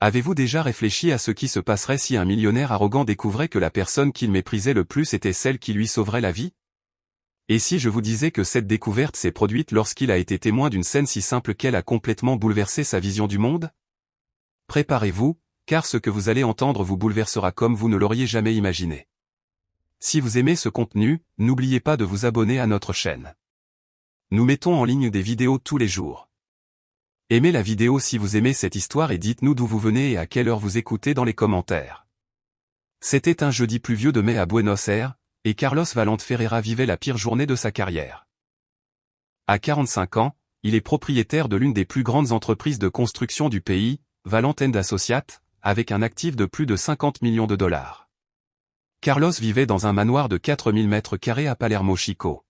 Avez-vous déjà réfléchi à ce qui se passerait si un millionnaire arrogant découvrait que la personne qu'il méprisait le plus était celle qui lui sauverait la vie? Et si je vous disais que cette découverte s'est produite lorsqu'il a été témoin d'une scène si simple qu'elle a complètement bouleversé sa vision du monde? Préparez-vous, car ce que vous allez entendre vous bouleversera comme vous ne l'auriez jamais imaginé. Si vous aimez ce contenu, n'oubliez pas de vous abonner à notre chaîne. Nous mettons en ligne des vidéos tous les jours. Aimez la vidéo si vous aimez cette histoire et dites-nous d'où vous venez et à quelle heure vous écoutez dans les commentaires. C'était un jeudi pluvieux de mai à Buenos Aires, et Carlos Valente Ferreira vivait la pire journée de sa carrière. À 45 ans, il est propriétaire de l'une des plus grandes entreprises de construction du pays, Valente & Associates, avec un actif de plus de 50 millions de dollars. Carlos vivait dans un manoir de 4000 mètres carrés à Palermo Chico.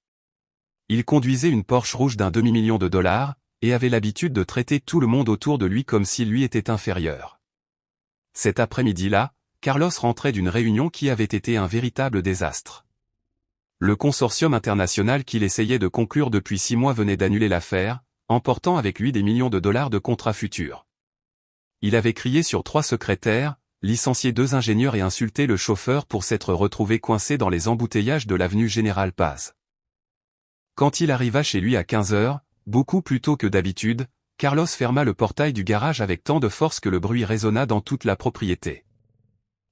Il conduisait une Porsche rouge d'un demi-million de dollars, et avait l'habitude de traiter tout le monde autour de lui comme s'il lui était inférieur. Cet après-midi-là, Carlos rentrait d'une réunion qui avait été un véritable désastre. Le consortium international qu'il essayait de conclure depuis 6 mois venait d'annuler l'affaire, emportant avec lui des millions de dollars de contrats futurs. Il avait crié sur 3 secrétaires, licencié 2 ingénieurs et insulté le chauffeur pour s'être retrouvé coincé dans les embouteillages de l'avenue Général Paz. Quand il arriva chez lui à 15 heures, beaucoup plus tôt que d'habitude, Carlos ferma le portail du garage avec tant de force que le bruit résonna dans toute la propriété.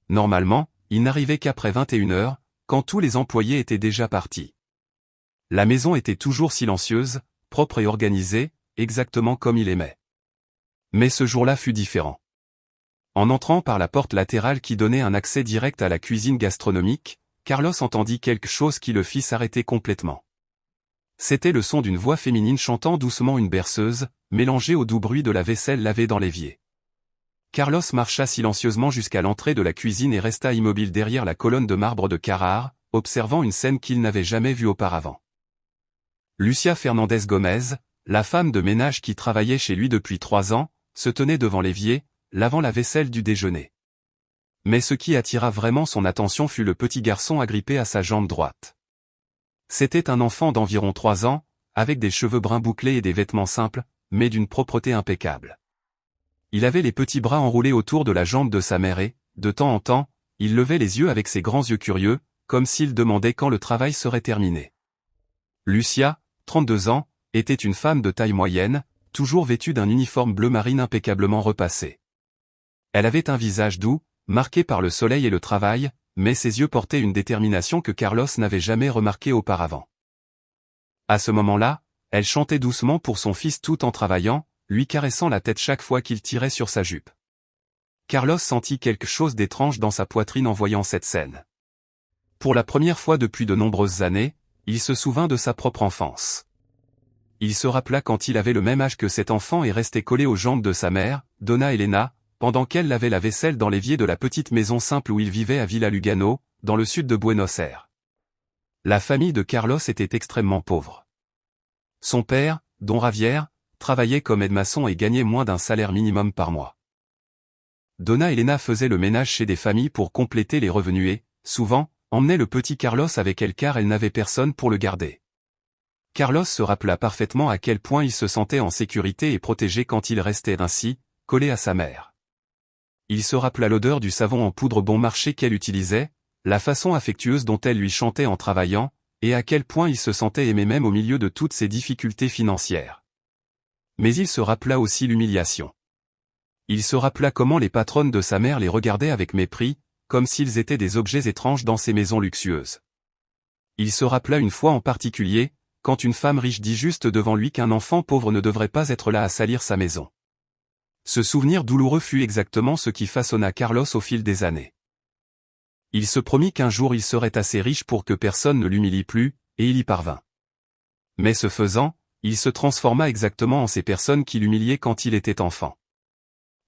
Normalement, il n'arrivait qu'après 21 heures, quand tous les employés étaient déjà partis. La maison était toujours silencieuse, propre et organisée, exactement comme il aimait. Mais ce jour-là fut différent. En entrant par la porte latérale qui donnait un accès direct à la cuisine gastronomique, Carlos entendit quelque chose qui le fit s'arrêter complètement. C'était le son d'une voix féminine chantant doucement une berceuse, mélangée au doux bruit de la vaisselle lavée dans l'évier. Carlos marcha silencieusement jusqu'à l'entrée de la cuisine et resta immobile derrière la colonne de marbre de Carrare, observant une scène qu'il n'avait jamais vue auparavant. Lucia Fernandez Gomez, la femme de ménage qui travaillait chez lui depuis 3 ans, se tenait devant l'évier, lavant la vaisselle du déjeuner. Mais ce qui attira vraiment son attention fut le petit garçon agrippé à sa jambe droite. C'était un enfant d'environ 3 ans, avec des cheveux bruns bouclés et des vêtements simples, mais d'une propreté impeccable. Il avait les petits bras enroulés autour de la jambe de sa mère et, de temps en temps, il levait les yeux avec ses grands yeux curieux, comme s'il demandait quand le travail serait terminé. Lucia, 32 ans, était une femme de taille moyenne, toujours vêtue d'un uniforme bleu marine impeccablement repassé. Elle avait un visage doux, marqué par le soleil et le travail, mais ses yeux portaient une détermination que Carlos n'avait jamais remarquée auparavant. À ce moment-là, elle chantait doucement pour son fils tout en travaillant, lui caressant la tête chaque fois qu'il tirait sur sa jupe. Carlos sentit quelque chose d'étrange dans sa poitrine en voyant cette scène. Pour la première fois depuis de nombreuses années, il se souvint de sa propre enfance. Il se rappela quand il avait le même âge que cet enfant et restait collé aux jambes de sa mère, Donna Elena, pendant qu'elle lavait la vaisselle dans l'évier de la petite maison simple où il vivait à Villa Lugano, dans le sud de Buenos Aires. La famille de Carlos était extrêmement pauvre. Son père, Don Javier, travaillait comme aide-maçon et gagnait moins d'un salaire minimum par mois. Donna Elena faisait le ménage chez des familles pour compléter les revenus et, souvent, emmenait le petit Carlos avec elle car elle n'avait personne pour le garder. Carlos se rappela parfaitement à quel point il se sentait en sécurité et protégé quand il restait ainsi, collé à sa mère. Il se rappela l'odeur du savon en poudre bon marché qu'elle utilisait, la façon affectueuse dont elle lui chantait en travaillant, et à quel point il se sentait aimé même au milieu de toutes ses difficultés financières. Mais il se rappela aussi l'humiliation. Il se rappela comment les patronnes de sa mère les regardaient avec mépris, comme s'ils étaient des objets étranges dans ces maisons luxueuses. Il se rappela une fois en particulier, quand une femme riche dit juste devant lui qu'un enfant pauvre ne devrait pas être là à salir sa maison. Ce souvenir douloureux fut exactement ce qui façonna Carlos au fil des années. Il se promit qu'un jour il serait assez riche pour que personne ne l'humilie plus, et il y parvint. Mais ce faisant, il se transforma exactement en ces personnes qui l'humiliaient quand il était enfant.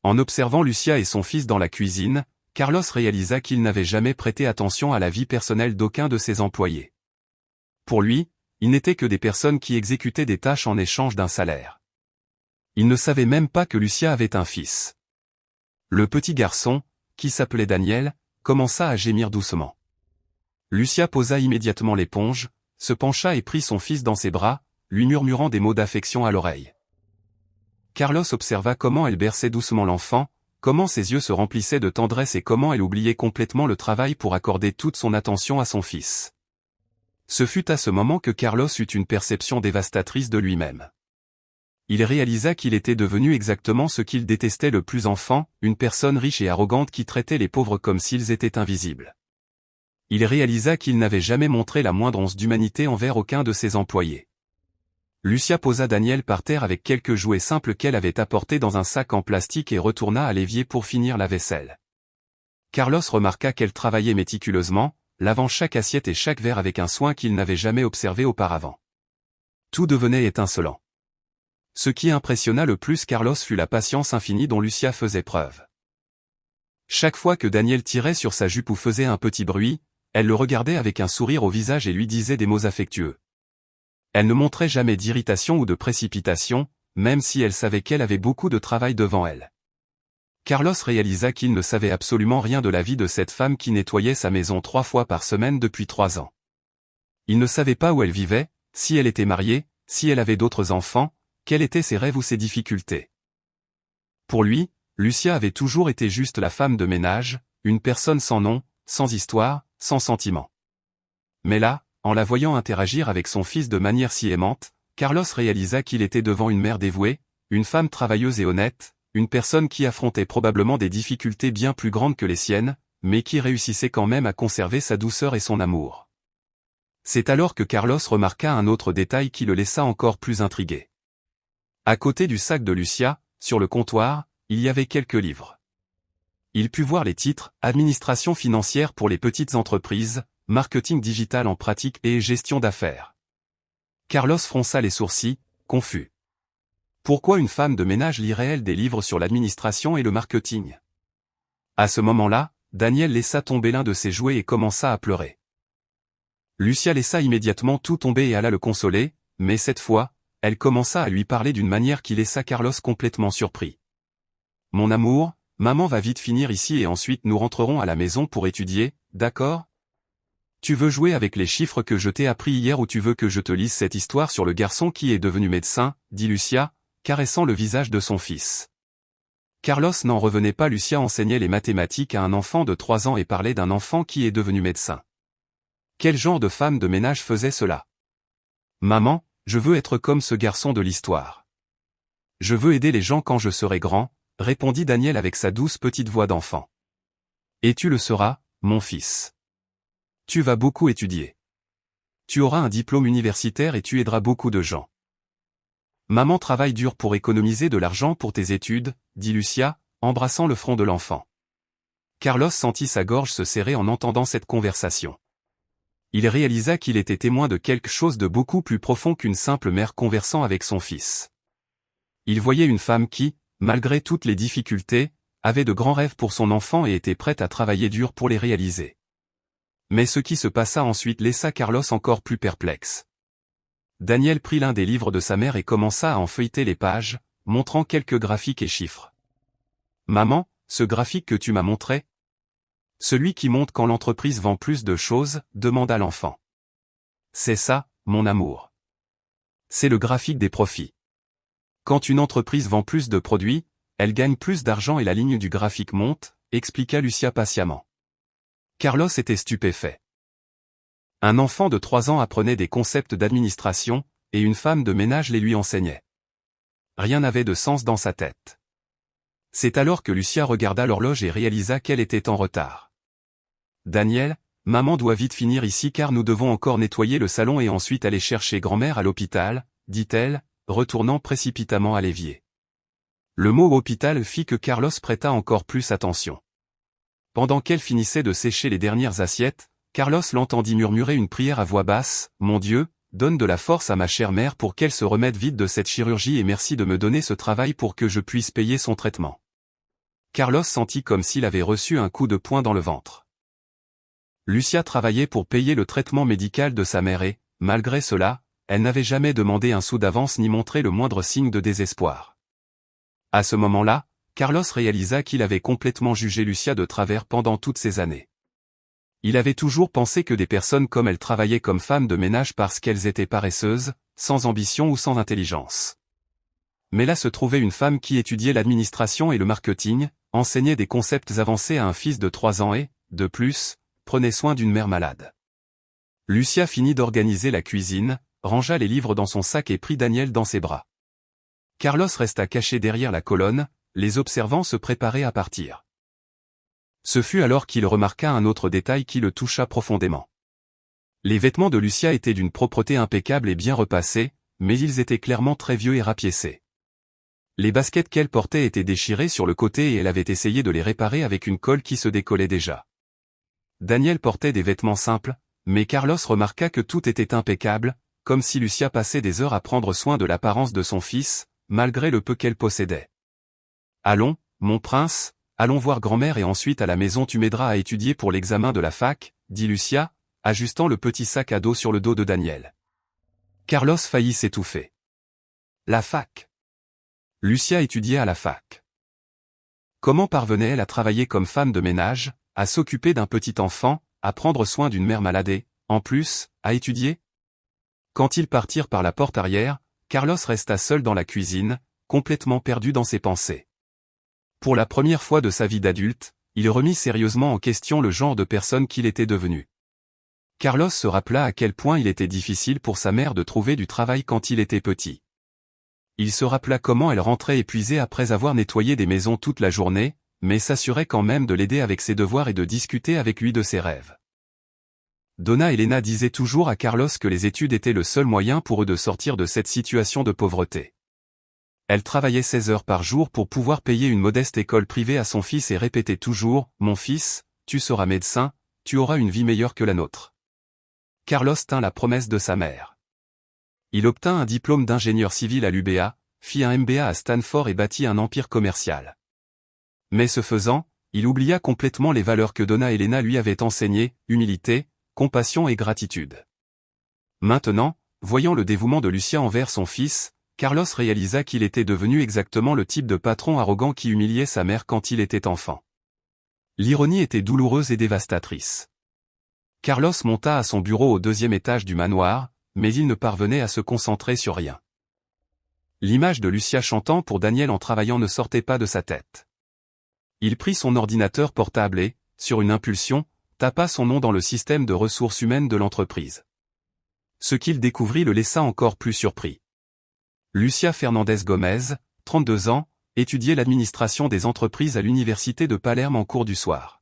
En observant Lucia et son fils dans la cuisine, Carlos réalisa qu'il n'avait jamais prêté attention à la vie personnelle d'aucun de ses employés. Pour lui, ils n'étaient que des personnes qui exécutaient des tâches en échange d'un salaire. Il ne savait même pas que Lucia avait un fils. Le petit garçon, qui s'appelait Daniel, commença à gémir doucement. Lucia posa immédiatement l'éponge, se pencha et prit son fils dans ses bras, lui murmurant des mots d'affection à l'oreille. Carlos observa comment elle berçait doucement l'enfant, comment ses yeux se remplissaient de tendresse et comment elle oubliait complètement le travail pour accorder toute son attention à son fils. Ce fut à ce moment que Carlos eut une perception dévastatrice de lui-même. Il réalisa qu'il était devenu exactement ce qu'il détestait le plus enfant, une personne riche et arrogante qui traitait les pauvres comme s'ils étaient invisibles. Il réalisa qu'il n'avait jamais montré la moindre once d'humanité envers aucun de ses employés. Lucia posa Daniel par terre avec quelques jouets simples qu'elle avait apportés dans un sac en plastique et retourna à l'évier pour finir la vaisselle. Carlos remarqua qu'elle travaillait méticuleusement, lavant chaque assiette et chaque verre avec un soin qu'il n'avait jamais observé auparavant. Tout devenait étincelant. Ce qui impressionna le plus Carlos fut la patience infinie dont Lucia faisait preuve. Chaque fois que Daniel tirait sur sa jupe ou faisait un petit bruit, elle le regardait avec un sourire au visage et lui disait des mots affectueux. Elle ne montrait jamais d'irritation ou de précipitation, même si elle savait qu'elle avait beaucoup de travail devant elle. Carlos réalisa qu'il ne savait absolument rien de la vie de cette femme qui nettoyait sa maison 3 fois par semaine depuis 3 ans. Il ne savait pas où elle vivait, si elle était mariée, si elle avait d'autres enfants, quels étaient ses rêves ou ses difficultés. Pour lui, Lucia avait toujours été juste la femme de ménage, une personne sans nom, sans histoire, sans sentiment. Mais là, en la voyant interagir avec son fils de manière si aimante, Carlos réalisa qu'il était devant une mère dévouée, une femme travailleuse et honnête, une personne qui affrontait probablement des difficultés bien plus grandes que les siennes, mais qui réussissait quand même à conserver sa douceur et son amour. C'est alors que Carlos remarqua un autre détail qui le laissa encore plus intrigué. À côté du sac de Lucia, sur le comptoir, il y avait quelques livres. Il put voir les titres « Administration financière pour les petites entreprises »,« Marketing digital en pratique et gestion d'affaires ». Carlos fronça les sourcils, confus. Pourquoi une femme de ménage lirait-elle des livres sur l'administration et le marketing? À ce moment-là, Daniel laissa tomber l'un de ses jouets et commença à pleurer. Lucia laissa immédiatement tout tomber et alla le consoler, mais cette fois, elle commença à lui parler d'une manière qui laissa Carlos complètement surpris. « Mon amour, maman va vite finir ici et ensuite nous rentrerons à la maison pour étudier, d'accord? Tu veux jouer avec les chiffres que je t'ai appris hier ou tu veux que je te lise cette histoire sur le garçon qui est devenu médecin ?» dit Lucia, caressant le visage de son fils. Carlos n'en revenait pas. Lucia enseignait les mathématiques à un enfant de 3 ans et parlait d'un enfant qui est devenu médecin. Quel genre de femme de ménage faisait cela? Maman, je veux être comme ce garçon de l'histoire. Je veux aider les gens quand je serai grand, répondit Daniel avec sa douce petite voix d'enfant. Et tu le seras, mon fils. Tu vas beaucoup étudier. Tu auras un diplôme universitaire et tu aideras beaucoup de gens. Maman travaille dur pour économiser de l'argent pour tes études, dit Lucia, embrassant le front de l'enfant. Carlos sentit sa gorge se serrer en entendant cette conversation. Il réalisa qu'il était témoin de quelque chose de beaucoup plus profond qu'une simple mère conversant avec son fils. Il voyait une femme qui, malgré toutes les difficultés, avait de grands rêves pour son enfant et était prête à travailler dur pour les réaliser. Mais ce qui se passa ensuite laissa Carlos encore plus perplexe. Daniel prit l'un des livres de sa mère et commença à en feuilleter les pages, montrant quelques graphiques et chiffres. « Maman, ce graphique que tu m'as montré ? Celui qui montre quand l'entreprise vend plus de choses, demanda l'enfant. C'est ça, mon amour. C'est le graphique des profits. Quand une entreprise vend plus de produits, elle gagne plus d'argent et la ligne du graphique monte, expliqua Lucia patiemment. Carlos était stupéfait. Un enfant de 3 ans apprenait des concepts d'administration, et une femme de ménage les lui enseignait. Rien n'avait de sens dans sa tête. C'est alors que Lucia regarda l'horloge et réalisa qu'elle était en retard. « Daniel, maman doit vite finir ici car nous devons encore nettoyer le salon et ensuite aller chercher grand-mère à l'hôpital, dit-elle, retournant précipitamment à l'évier. Le mot hôpital fit que Carlos prêta encore plus attention. Pendant qu'elle finissait de sécher les dernières assiettes, Carlos l'entendit murmurer une prière à voix basse, « Mon Dieu, donne de la force à ma chère mère pour qu'elle se remette vite de cette chirurgie et merci de me donner ce travail pour que je puisse payer son traitement. » Carlos sentit comme s'il avait reçu un coup de poing dans le ventre. Lucia travaillait pour payer le traitement médical de sa mère et, malgré cela, elle n'avait jamais demandé un sou d'avance ni montré le moindre signe de désespoir. À ce moment-là, Carlos réalisa qu'il avait complètement jugé Lucia de travers pendant toutes ces années. Il avait toujours pensé que des personnes comme elle travaillaient comme femmes de ménage parce qu'elles étaient paresseuses, sans ambition ou sans intelligence. Mais là se trouvait une femme qui étudiait l'administration et le marketing, enseignait des concepts avancés à un fils de 3 ans et, de plus, prenait soin d'une mère malade. Lucia finit d'organiser la cuisine, rangea les livres dans son sac et prit Daniel dans ses bras. Carlos resta caché derrière la colonne, les observant se préparer à partir. Ce fut alors qu'il remarqua un autre détail qui le toucha profondément. Les vêtements de Lucia étaient d'une propreté impeccable et bien repassés, mais ils étaient clairement très vieux et rapiécés. Les baskets qu'elle portait étaient déchirées sur le côté et elle avait essayé de les réparer avec une colle qui se décollait déjà. Daniel portait des vêtements simples, mais Carlos remarqua que tout était impeccable, comme si Lucia passait des heures à prendre soin de l'apparence de son fils, malgré le peu qu'elle possédait. « Allons, mon prince, allons voir grand-mère et ensuite à la maison tu m'aideras à étudier pour l'examen de la fac, » dit Lucia, ajustant le petit sac à dos sur le dos de Daniel. Carlos faillit s'étouffer. La fac. Lucia étudiait à la fac. Comment parvenait-elle à travailler comme femme de ménage, à s'occuper d'un petit enfant, à prendre soin d'une mère malade et, en plus, à étudier? Quand ils partirent par la porte arrière, Carlos resta seul dans la cuisine, complètement perdu dans ses pensées. Pour la première fois de sa vie d'adulte, il remit sérieusement en question le genre de personne qu'il était devenu. Carlos se rappela à quel point il était difficile pour sa mère de trouver du travail quand il était petit. Il se rappela comment elle rentrait épuisée après avoir nettoyé des maisons toute la journée, mais s'assurait quand même de l'aider avec ses devoirs et de discuter avec lui de ses rêves. Donna Elena disait toujours à Carlos que les études étaient le seul moyen pour eux de sortir de cette situation de pauvreté. Elle travaillait 16 heures par jour pour pouvoir payer une modeste école privée à son fils et répétait toujours « Mon fils, tu seras médecin, tu auras une vie meilleure que la nôtre. » Carlos tint la promesse de sa mère. Il obtint un diplôme d'ingénieur civil à l'UBA, fit un MBA à Stanford et bâtit un empire commercial. Mais ce faisant, il oublia complètement les valeurs que Donna Elena lui avait enseignées, humilité, compassion et gratitude. Maintenant, voyant le dévouement de Lucia envers son fils, Carlos réalisa qu'il était devenu exactement le type de patron arrogant qui humiliait sa mère quand il était enfant. L'ironie était douloureuse et dévastatrice. Carlos monta à son bureau au 2e étage du manoir, mais il ne parvenait à se concentrer sur rien. L'image de Lucia chantant pour Daniel en travaillant ne sortait pas de sa tête. Il prit son ordinateur portable et, sur une impulsion, tapa son nom dans le système de ressources humaines de l'entreprise. Ce qu'il découvrit le laissa encore plus surpris. Lucia Fernandez Gomez, 32 ans, étudiait l'administration des entreprises à l'université de Palerme en cours du soir.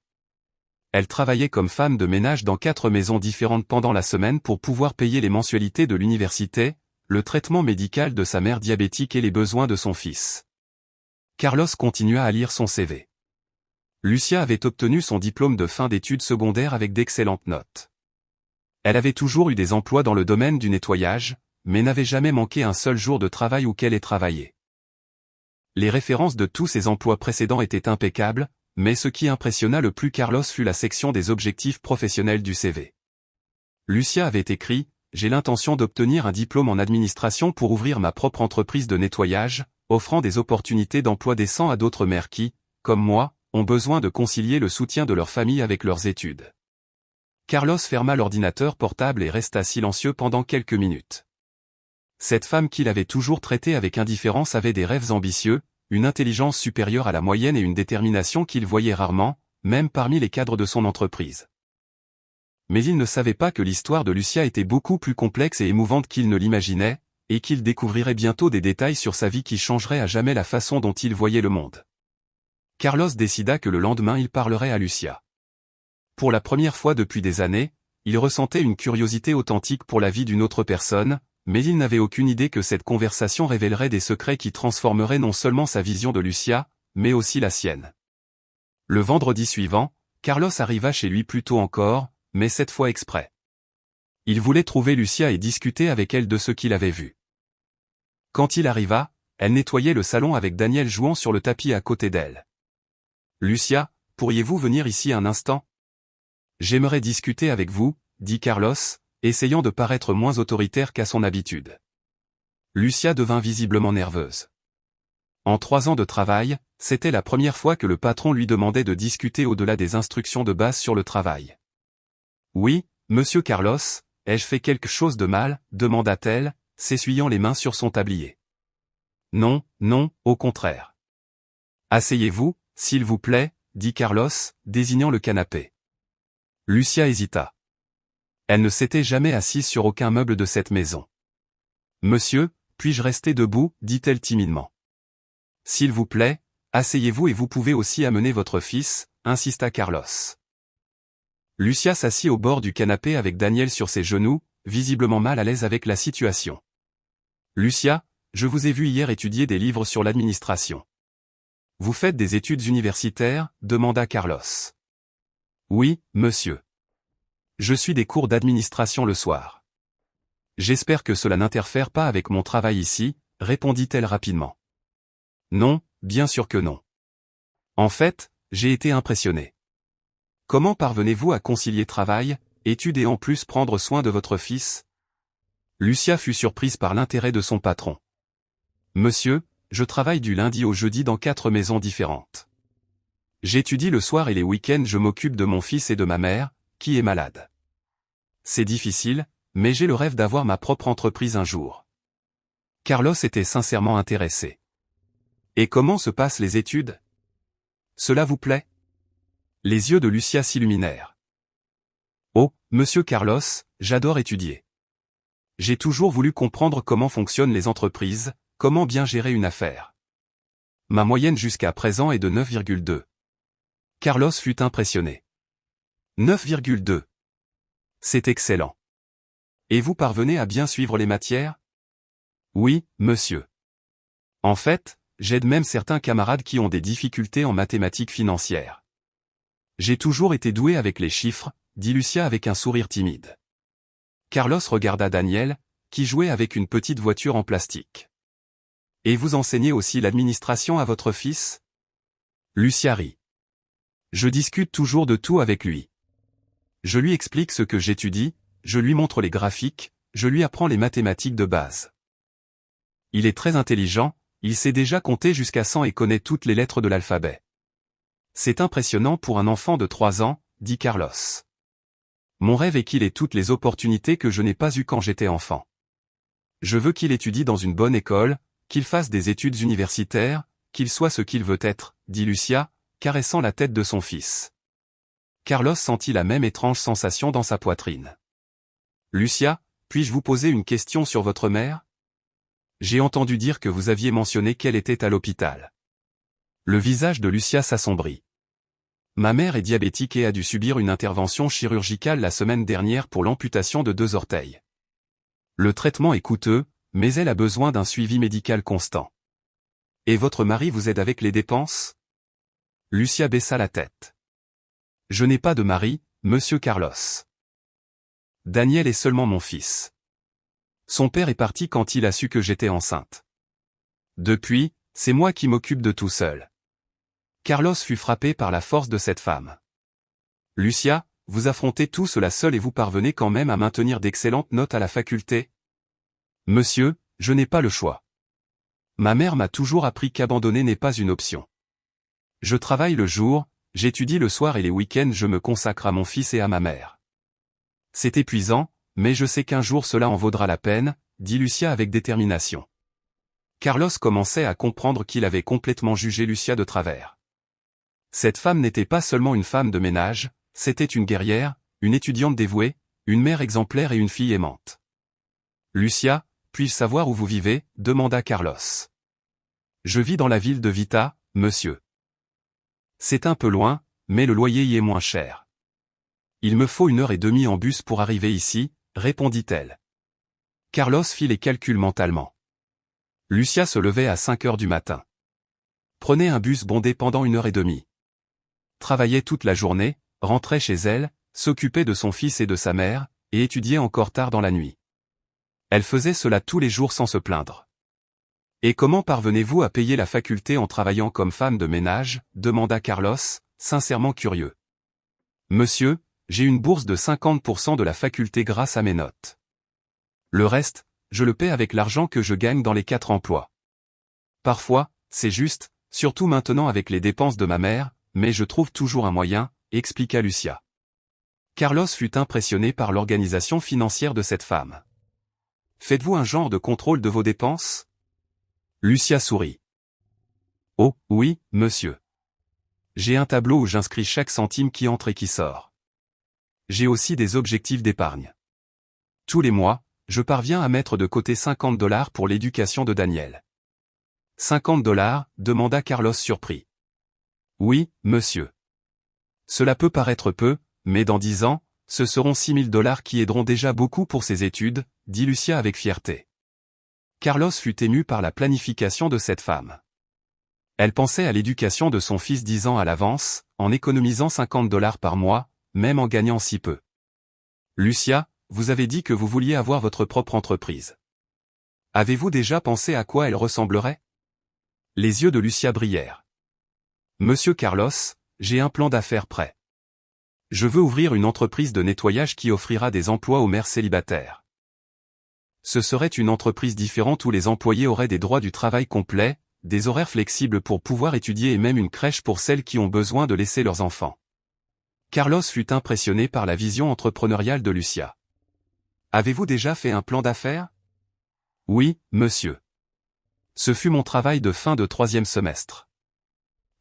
Elle travaillait comme femme de ménage dans 4 maisons différentes pendant la semaine pour pouvoir payer les mensualités de l'université, le traitement médical de sa mère diabétique et les besoins de son fils. Carlos continua à lire son CV. Lucia avait obtenu son diplôme de fin d'études secondaires avec d'excellentes notes. Elle avait toujours eu des emplois dans le domaine du nettoyage, mais n'avait jamais manqué un seul jour de travail auquel ait travaillé. Les références de tous ses emplois précédents étaient impeccables, mais ce qui impressionna le plus Carlos fut la section des objectifs professionnels du CV. Lucia avait écrit « J'ai l'intention d'obtenir un diplôme en administration pour ouvrir ma propre entreprise de nettoyage, offrant des opportunités d'emploi décents à d'autres mères qui, comme moi, ont besoin de concilier le soutien de leur famille avec leurs études. » Carlos ferma l'ordinateur portable et resta silencieux pendant quelques minutes. Cette femme qu'il avait toujours traitée avec indifférence avait des rêves ambitieux, une intelligence supérieure à la moyenne et une détermination qu'il voyait rarement, même parmi les cadres de son entreprise. Mais il ne savait pas que l'histoire de Lucia était beaucoup plus complexe et émouvante qu'il ne l'imaginait, et qu'il découvrirait bientôt des détails sur sa vie qui changeraient à jamais la façon dont il voyait le monde. Carlos décida que le lendemain il parlerait à Lucia. Pour la première fois depuis des années, il ressentait une curiosité authentique pour la vie d'une autre personne, mais il n'avait aucune idée que cette conversation révélerait des secrets qui transformeraient non seulement sa vision de Lucia, mais aussi la sienne. Le vendredi suivant, Carlos arriva chez lui plus tôt encore, mais cette fois exprès. Il voulait trouver Lucia et discuter avec elle de ce qu'il avait vu. Quand il arriva, elle nettoyait le salon avec Daniel jouant sur le tapis à côté d'elle. « Lucia, pourriez-vous venir ici un instant ? J'aimerais discuter avec vous, » dit Carlos, essayant de paraître moins autoritaire qu'à son habitude. Lucia devint visiblement nerveuse. En 3 ans de travail, c'était la première fois que le patron lui demandait de discuter au-delà des instructions de base sur le travail. « Oui, monsieur Carlos, ai-je fait quelque chose de mal ?» demanda-t-elle, s'essuyant les mains sur son tablier. Non, non, au contraire. Asseyez-vous, s'il vous plaît, dit Carlos, désignant le canapé. Lucia hésita. Elle ne s'était jamais assise sur aucun meuble de cette maison. Monsieur, puis-je rester debout, dit-elle timidement. S'il vous plaît, asseyez-vous et vous pouvez aussi amener votre fils, insista Carlos. Lucia s'assit au bord du canapé avec Daniel sur ses genoux, visiblement mal à l'aise avec la situation. Lucia, je vous ai vu hier étudier des livres sur l'administration. Vous faites des études universitaires, demanda Carlos. Oui, monsieur. Je suis des cours d'administration le soir. J'espère que cela n'interfère pas avec mon travail ici, répondit-elle rapidement. Non, bien sûr que non. En fait, j'ai été impressionné. Comment parvenez-vous à concilier travail, études et en plus prendre soin de votre fils? Lucia fut surprise par l'intérêt de son patron. Monsieur, je travaille du lundi au jeudi dans 4 maisons différentes. J'étudie le soir et les week-ends je m'occupe de mon fils et de ma mère, qui est malade. C'est difficile, mais j'ai le rêve d'avoir ma propre entreprise un jour. Carlos était sincèrement intéressé. Et comment se passent les études? Cela vous plaît? Les yeux de Lucia s'illuminèrent. Oh, monsieur Carlos, j'adore étudier. J'ai toujours voulu comprendre comment fonctionnent les entreprises, comment bien gérer une affaire. Ma moyenne jusqu'à présent est de 9,2. Carlos fut impressionné. 9,2. C'est excellent. Et vous parvenez à bien suivre les matières? Oui, monsieur. En fait, j'aide même certains camarades qui ont des difficultés en mathématiques financières. J'ai toujours été doué avec les chiffres, dit Lucia avec un sourire timide. Carlos regarda Daniel, qui jouait avec une petite voiture en plastique. Et vous enseignez aussi l'administration à votre fils? Lucia rit. Je discute toujours de tout avec lui. Je lui explique ce que j'étudie, je lui montre les graphiques, je lui apprends les mathématiques de base. Il est très intelligent, il sait déjà compter jusqu'à 100 et connaît toutes les lettres de l'alphabet. C'est impressionnant pour un enfant de 3 ans, dit Carlos. Mon rêve est qu'il ait toutes les opportunités que je n'ai pas eues quand j'étais enfant. Je veux qu'il étudie dans une bonne école, qu'il fasse des études universitaires, qu'il soit ce qu'il veut être, dit Lucia, caressant la tête de son fils. Carlos sentit la même étrange sensation dans sa poitrine. Lucia, puis-je vous poser une question sur votre mère? J'ai entendu dire que vous aviez mentionné qu'elle était à l'hôpital. Le visage de Lucia s'assombrit. Ma mère est diabétique et a dû subir une intervention chirurgicale la semaine dernière pour l'amputation de 2 orteils. Le traitement est coûteux, mais elle a besoin d'un suivi médical constant. Et votre mari vous aide avec les dépenses? Lucia baissa la tête. Je n'ai pas de mari, monsieur Carlos. Daniel est seulement mon fils. Son père est parti quand il a su que j'étais enceinte. Depuis, c'est moi qui m'occupe de tout seul. Carlos fut frappé par la force de cette femme. Lucia, vous affrontez tout cela seul et vous parvenez quand même à maintenir d'excellentes notes à la faculté? Monsieur, je n'ai pas le choix. Ma mère m'a toujours appris qu'abandonner n'est pas une option. Je travaille le jour, j'étudie le soir et les week-ends je me consacre à mon fils et à ma mère. C'est épuisant, mais je sais qu'un jour cela en vaudra la peine, dit Lucia avec détermination. Carlos commençait à comprendre qu'il avait complètement jugé Lucia de travers. Cette femme n'était pas seulement une femme de ménage, c'était une guerrière, une étudiante dévouée, une mère exemplaire et une fille aimante. Lucia, puis-je savoir où vous vivez? Demanda Carlos. Je vis dans la ville de Vita, monsieur. C'est un peu loin, mais le loyer y est moins cher. Il me faut 1h30 en bus pour arriver ici, répondit-elle. Carlos fit les calculs mentalement. Lucia se levait à 5 heures du matin. Prenait un bus bondé pendant 1h30. Travaillait toute la journée, rentrait chez elle, s'occupait de son fils et de sa mère, et étudiait encore tard dans la nuit. Elle faisait cela tous les jours sans se plaindre. Et comment parvenez-vous à payer la faculté en travaillant comme femme de ménage? Demanda Carlos, sincèrement curieux. Monsieur, j'ai une bourse de 50% de la faculté grâce à mes notes. Le reste, je le paie avec l'argent que je gagne dans les 4 emplois. Parfois, c'est juste, surtout maintenant avec les dépenses de ma mère, mais je trouve toujours un moyen, expliqua Lucia. Carlos fut impressionné par l'organisation financière de cette femme. Faites-vous un genre de contrôle de vos dépenses? Lucia sourit. Oh, oui, monsieur. J'ai un tableau où j'inscris chaque centime qui entre et qui sort. J'ai aussi des objectifs d'épargne. Tous les mois, je parviens à mettre de côté $50 pour l'éducation de Daniel. $50 demanda Carlos surpris. Oui, monsieur. Cela peut paraître peu, mais dans 10 ans, ce seront $6000 qui aideront déjà beaucoup pour ses études, dit Lucia avec fierté. Carlos fut ému par la planification de cette femme. Elle pensait à l'éducation de son fils 10 ans à l'avance, en économisant $50 par mois, même en gagnant si peu. Lucia, vous avez dit que vous vouliez avoir votre propre entreprise. Avez-vous déjà pensé à quoi elle ressemblerait? Les yeux de Lucia brillèrent. Monsieur Carlos, j'ai un plan d'affaires prêt. Je veux ouvrir une entreprise de nettoyage qui offrira des emplois aux mères célibataires. Ce serait une entreprise différente où les employés auraient des droits du travail complet, des horaires flexibles pour pouvoir étudier et même une crèche pour celles qui ont besoin de laisser leurs enfants. Carlos fut impressionné par la vision entrepreneuriale de Lucia. Avez-vous déjà fait un plan d'affaires? Oui, monsieur. Ce fut mon travail de fin de 3e semestre.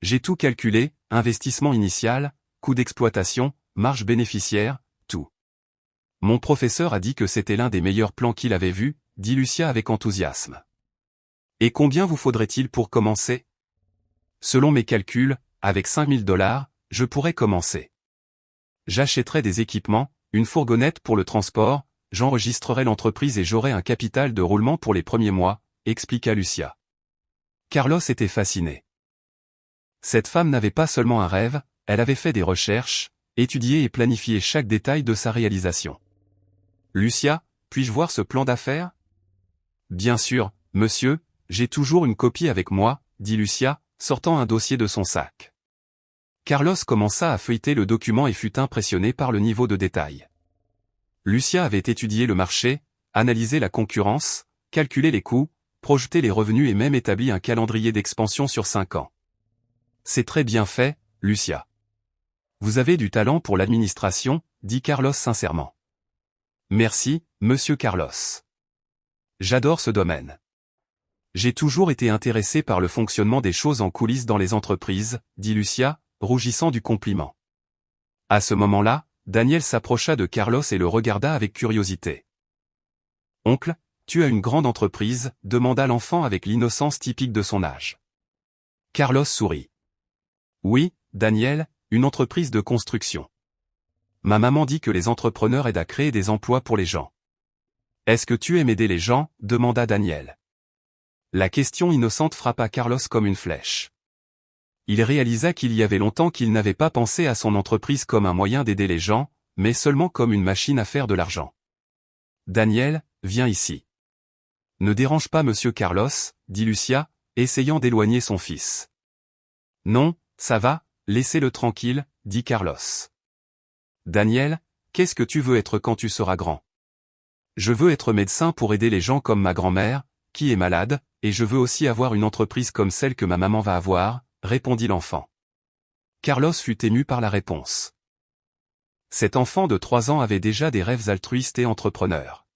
J'ai tout calculé, investissement initial, coût d'exploitation, marge bénéficiaire, tout. Mon professeur a dit que c'était l'un des meilleurs plans qu'il avait vus, dit Lucia avec enthousiasme. Et combien vous faudrait-il pour commencer? Selon mes calculs, avec $5000, je pourrais commencer. J'achèterai des équipements, une fourgonnette pour le transport, j'enregistrerai l'entreprise et j'aurai un capital de roulement pour les premiers mois, expliqua Lucia. Carlos était fasciné. Cette femme n'avait pas seulement un rêve, elle avait fait des recherches, étudié et planifié chaque détail de sa réalisation. Lucia, puis-je voir ce plan d'affaires? Bien sûr, monsieur, j'ai toujours une copie avec moi, dit Lucia, sortant un dossier de son sac. Carlos commença à feuilleter le document et fut impressionné par le niveau de détail. Lucia avait étudié le marché, analysé la concurrence, calculé les coûts, projeté les revenus et même établi un calendrier d'expansion sur 5 ans. C'est très bien fait, Lucia. Vous avez du talent pour l'administration, dit Carlos sincèrement. Merci, monsieur Carlos. J'adore ce domaine. J'ai toujours été intéressé par le fonctionnement des choses en coulisses dans les entreprises, dit Lucia, rougissant du compliment. À ce moment-là, Daniel s'approcha de Carlos et le regarda avec curiosité. Oncle, tu as une grande entreprise, demanda l'enfant avec l'innocence typique de son âge. Carlos sourit. Oui, Daniel, une entreprise de construction. Ma maman dit que les entrepreneurs aident à créer des emplois pour les gens. Est-ce que tu aimes aider les gens? Demanda Daniel. La question innocente frappa Carlos comme une flèche. Il réalisa qu'il y avait longtemps qu'il n'avait pas pensé à son entreprise comme un moyen d'aider les gens, mais seulement comme une machine à faire de l'argent. Daniel, viens ici. Ne dérange pas monsieur Carlos, dit Lucia, essayant d'éloigner son fils. Non, ça va, laissez-le tranquille, dit Carlos. Daniel, qu'est-ce que tu veux être quand tu seras grand? Je veux être médecin pour aider les gens comme ma grand-mère, qui est malade, et je veux aussi avoir une entreprise comme celle que ma maman va avoir, répondit l'enfant. Carlos fut ému par la réponse. Cet enfant de 3 ans avait déjà des rêves altruistes et entrepreneurs.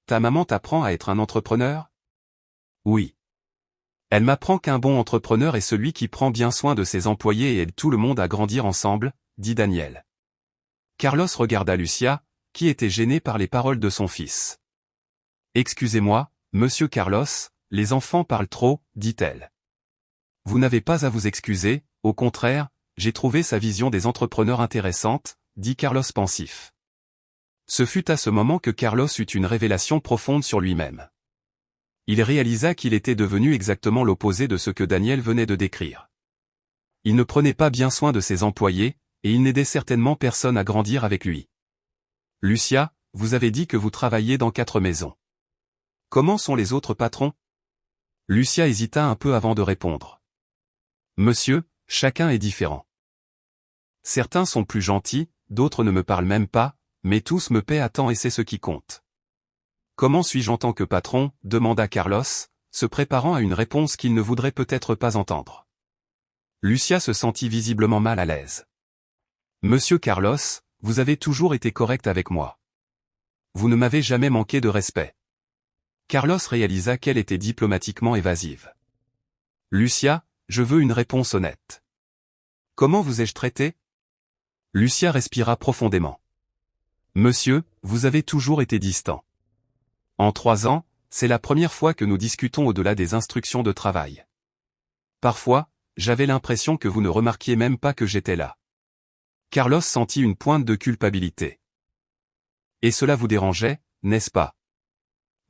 Ta maman t'apprend à être un entrepreneur? Oui. Elle m'apprend qu'un bon entrepreneur est celui qui prend bien soin de ses employés et aide tout le monde à grandir ensemble, dit Daniel. Carlos regarda Lucia, qui était gênée par les paroles de son fils. Excusez-moi, monsieur Carlos, les enfants parlent trop, dit-elle. Vous n'avez pas à vous excuser, au contraire, j'ai trouvé sa vision des entrepreneurs intéressante, dit Carlos pensif. Ce fut à ce moment que Carlos eut une révélation profonde sur lui-même. Il réalisa qu'il était devenu exactement l'opposé de ce que Daniel venait de décrire. Il ne prenait pas bien soin de ses employés, et il n'aidait certainement personne à grandir avec lui. Lucia, vous avez dit que vous travailliez dans 4 maisons. Comment sont les autres patrons? Lucia hésita un peu avant de répondre. Monsieur, chacun est différent. Certains sont plus gentils, d'autres ne me parlent même pas, mais tous me paient à temps et c'est ce qui compte. Comment suis-je en tant que patron? Demanda Carlos, se préparant à une réponse qu'il ne voudrait peut-être pas entendre. Lucia se sentit visiblement mal à l'aise. Monsieur Carlos, vous avez toujours été correct avec moi. Vous ne m'avez jamais manqué de respect. Carlos réalisa qu'elle était diplomatiquement évasive. Lucia, je veux une réponse honnête. Comment vous ai-je traité? Lucia respira profondément. Monsieur, vous avez toujours été distant. En 3 ans, c'est la première fois que nous discutons au-delà des instructions de travail. Parfois, j'avais l'impression que vous ne remarquiez même pas que j'étais là. Carlos sentit une pointe de culpabilité. Et cela vous dérangeait, n'est-ce pas?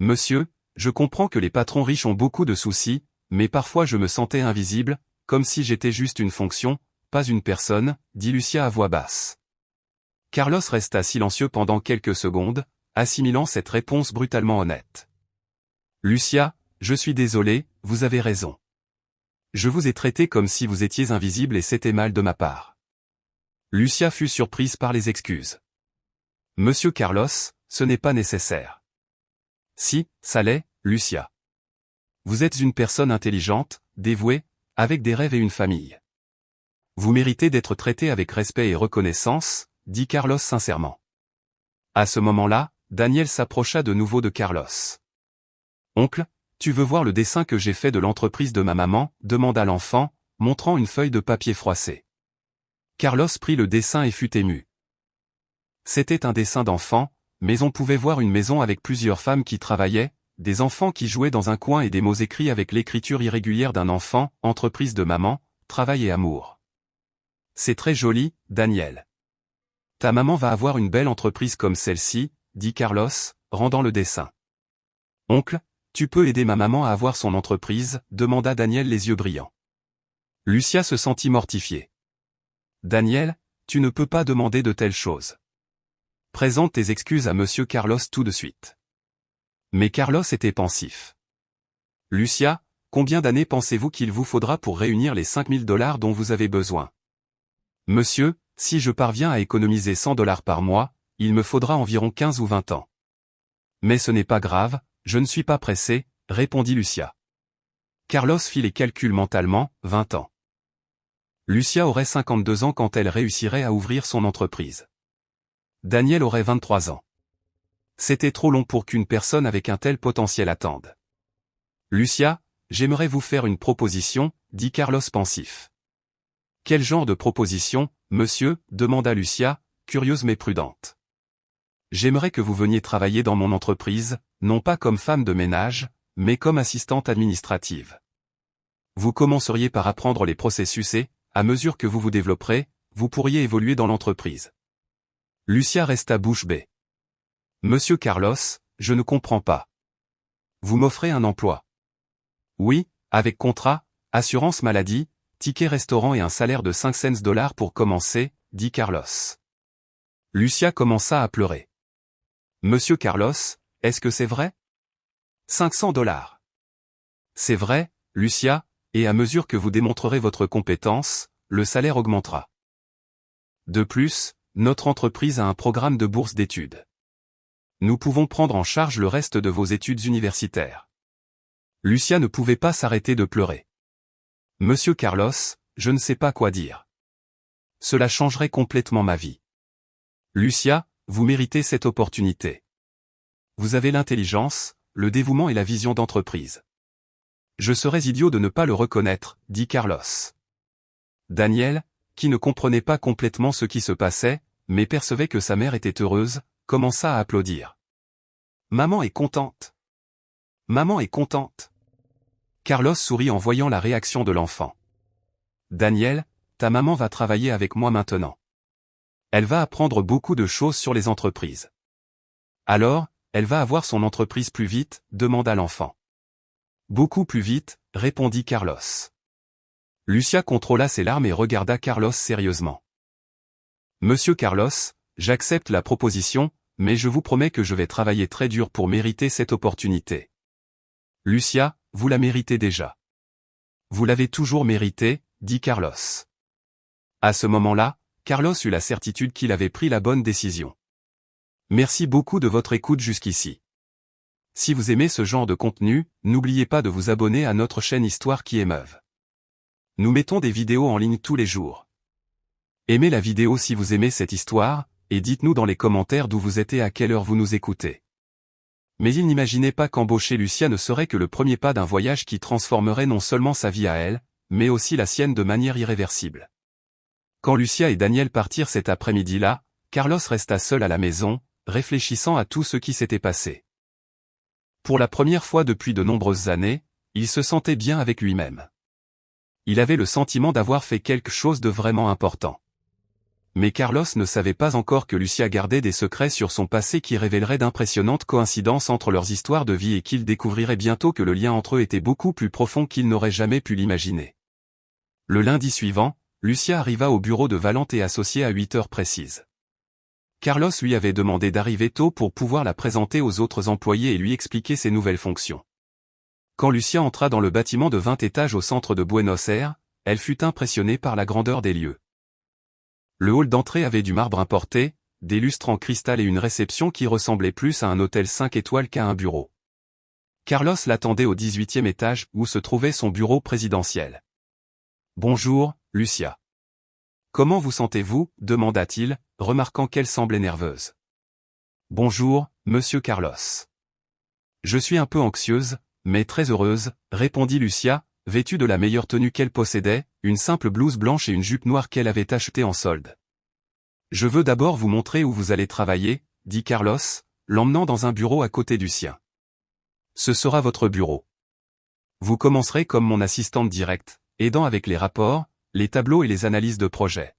Monsieur, je comprends que les patrons riches ont beaucoup de soucis, mais parfois je me sentais invisible, comme si j'étais juste une fonction, pas une personne, dit Lucia à voix basse. Carlos resta silencieux pendant quelques secondes, assimilant cette réponse brutalement honnête. Lucia, je suis désolé, vous avez raison. Je vous ai traité comme si vous étiez invisible et c'était mal de ma part. Lucia fut surprise par les excuses. Monsieur Carlos, ce n'est pas nécessaire. Si, ça l'est, Lucia. Vous êtes une personne intelligente, dévouée, avec des rêves et une famille. Vous méritez d'être traité avec respect et reconnaissance, dit Carlos sincèrement. À ce moment-là, Daniel s'approcha de nouveau de Carlos. Oncle, tu veux voir le dessin que j'ai fait de l'entreprise de ma maman, demanda l'enfant, montrant une feuille de papier froissée. Carlos prit le dessin et fut ému. C'était un dessin d'enfant, mais on pouvait voir une maison avec plusieurs femmes qui travaillaient, des enfants qui jouaient dans un coin et des mots écrits avec l'écriture irrégulière d'un enfant, entreprise de maman, travail et amour. C'est très joli, Daniel. Ta maman va avoir une belle entreprise comme celle-ci, dit Carlos, rendant le dessin. Oncle, tu peux aider ma maman à avoir son entreprise, demanda Daniel les yeux brillants. Lucia se sentit mortifiée. Daniel, tu ne peux pas demander de telles choses. Présente tes excuses à monsieur Carlos tout de suite. Mais Carlos était pensif. Lucia, combien d'années pensez-vous qu'il vous faudra pour réunir les $5000 dont vous avez besoin? Monsieur, si je parviens à économiser $100 par mois, il me faudra environ 15 ou 20 ans. Mais ce n'est pas grave, je ne suis pas pressé, répondit Lucia. Carlos fit les calculs mentalement, 20 ans. Lucia aurait 52 ans quand elle réussirait à ouvrir son entreprise. Daniel aurait 23 ans. C'était trop long pour qu'une personne avec un tel potentiel attende. Lucia, j'aimerais vous faire une proposition, dit Carlos pensif. Quel genre de proposition, monsieur, demanda Lucia, curieuse mais prudente. J'aimerais que vous veniez travailler dans mon entreprise, non pas comme femme de ménage, mais comme assistante administrative. Vous commenceriez par apprendre les processus et, à mesure que vous vous développerez, vous pourriez évoluer dans l'entreprise. Lucia resta bouche bée. Monsieur Carlos, je ne comprends pas. Vous m'offrez un emploi. Oui, avec contrat, assurance maladie, ticket restaurant et un salaire de 5 cents pour commencer, dit Carlos. Lucia commença à pleurer. Monsieur Carlos, est-ce que c'est vrai? 500 $. C'est vrai, Lucia, et à mesure que vous démontrerez votre compétence, le salaire augmentera. De plus, notre entreprise a un programme de bourse d'études. Nous pouvons prendre en charge le reste de vos études universitaires. Lucia ne pouvait pas s'arrêter de pleurer. Monsieur Carlos, je ne sais pas quoi dire. Cela changerait complètement ma vie. Lucia, vous méritez cette opportunité. Vous avez l'intelligence, le dévouement et la vision d'entreprise. Je serais idiot de ne pas le reconnaître, dit Carlos. Daniel, qui ne comprenait pas complètement ce qui se passait, mais percevait que sa mère était heureuse, commença à applaudir. Maman est contente. Maman est contente. Carlos sourit en voyant la réaction de l'enfant. Daniel, ta maman va travailler avec moi maintenant. Elle va apprendre beaucoup de choses sur les entreprises. Alors, elle va avoir son entreprise plus vite, demanda l'enfant. Beaucoup plus vite, répondit Carlos. Lucia contrôla ses larmes et regarda Carlos sérieusement. Monsieur Carlos, j'accepte la proposition, mais je vous promets que je vais travailler très dur pour mériter cette opportunité. Lucia, vous la méritez déjà. Vous l'avez toujours mérité, dit Carlos. À ce moment-là, Carlos eut la certitude qu'il avait pris la bonne décision. Merci beaucoup de votre écoute jusqu'ici. Si vous aimez ce genre de contenu, n'oubliez pas de vous abonner à notre chaîne Histoire qui émeuve. Nous mettons des vidéos en ligne tous les jours. Aimez la vidéo si vous aimez cette histoire, et dites-nous dans les commentaires d'où vous êtes et à quelle heure vous nous écoutez. Mais il n'imaginait pas qu'embaucher Lucia ne serait que le premier pas d'un voyage qui transformerait non seulement sa vie à elle, mais aussi la sienne de manière irréversible. Quand Lucia et Daniel partirent cet après-midi-là, Carlos resta seul à la maison, réfléchissant à tout ce qui s'était passé. Pour la première fois depuis de nombreuses années, il se sentait bien avec lui-même. Il avait le sentiment d'avoir fait quelque chose de vraiment important. Mais Carlos ne savait pas encore que Lucia gardait des secrets sur son passé qui révéleraient d'impressionnantes coïncidences entre leurs histoires de vie et qu'il découvrirait bientôt que le lien entre eux était beaucoup plus profond qu'il n'aurait jamais pu l'imaginer. Le lundi suivant, Lucia arriva au bureau de Valente et Associés à 8 heures précises. Carlos lui avait demandé d'arriver tôt pour pouvoir la présenter aux autres employés et lui expliquer ses nouvelles fonctions. Quand Lucia entra dans le bâtiment de 20 étages au centre de Buenos Aires, elle fut impressionnée par la grandeur des lieux. Le hall d'entrée avait du marbre importé, des lustres en cristal et une réception qui ressemblait plus à un hôtel 5 étoiles qu'à un bureau. Carlos l'attendait au 18e étage où se trouvait son bureau présidentiel. « Bonjour, Lucia. Comment vous sentez-vous » demanda-t-il, remarquant qu'elle semblait nerveuse. « Bonjour, monsieur Carlos. Je suis un peu anxieuse, mais très heureuse, » répondit Lucia, vêtue de la meilleure tenue qu'elle possédait, une simple blouse blanche et une jupe noire qu'elle avait achetée en solde. « Je veux d'abord vous montrer où vous allez travailler, » dit Carlos, l'emmenant dans un bureau à côté du sien. « Ce sera votre bureau. Vous commencerez comme mon assistante directe, aidant avec les rapports, les tableaux et les analyses de projet. »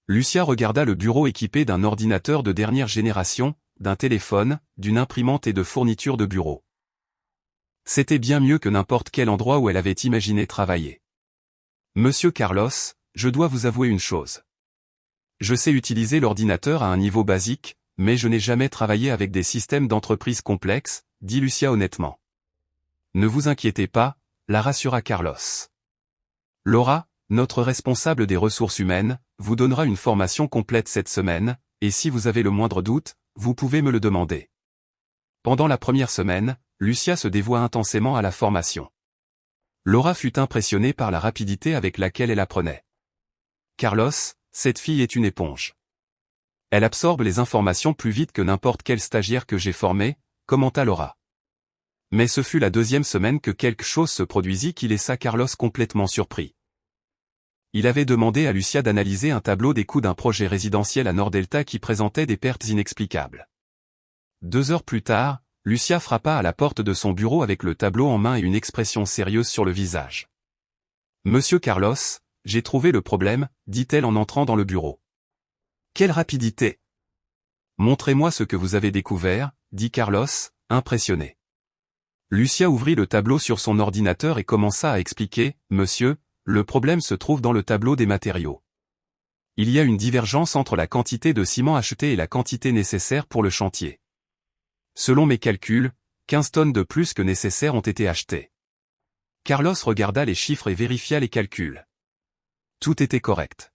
Lucia regarda le bureau équipé d'un ordinateur de dernière génération, d'un téléphone, d'une imprimante et de fournitures de bureau. C'était bien mieux que n'importe quel endroit où elle avait imaginé travailler. « Monsieur Carlos, je dois vous avouer une chose. Je sais utiliser l'ordinateur à un niveau basique, mais je n'ai jamais travaillé avec des systèmes d'entreprise complexes, » dit Lucia honnêtement. « Ne vous inquiétez pas, » la rassura Carlos. « Laura, notre responsable des ressources humaines, vous donnera une formation complète cette semaine, et si vous avez le moindre doute, vous pouvez me le demander. » Pendant la première semaine, Lucia se dévoua intensément à la formation. Laura fut impressionnée par la rapidité avec laquelle elle apprenait. « Carlos, cette fille est une éponge. Elle absorbe les informations plus vite que n'importe quel stagiaire que j'ai formé, » commenta Laura. Mais ce fut la deuxième semaine que quelque chose se produisit qui laissa Carlos complètement surpris. Il avait demandé à Lucia d'analyser un tableau des coûts d'un projet résidentiel à Nord-Delta qui présentait des pertes inexplicables. 2 heures plus tard, Lucia frappa à la porte de son bureau avec le tableau en main et une expression sérieuse sur le visage. « Monsieur Carlos, j'ai trouvé le problème, » dit-elle en entrant dans le bureau. « Quelle rapidité !»« Montrez-moi ce que vous avez découvert, » dit Carlos, impressionné. Lucia ouvrit le tableau sur son ordinateur et commença à expliquer, « Monsieur, le problème se trouve dans le tableau des matériaux. Il y a une divergence entre la quantité de ciment acheté et la quantité nécessaire pour le chantier. Selon mes calculs, 15 tonnes de plus que nécessaire ont été achetées. » Carlos regarda les chiffres et vérifia les calculs. Tout était correct.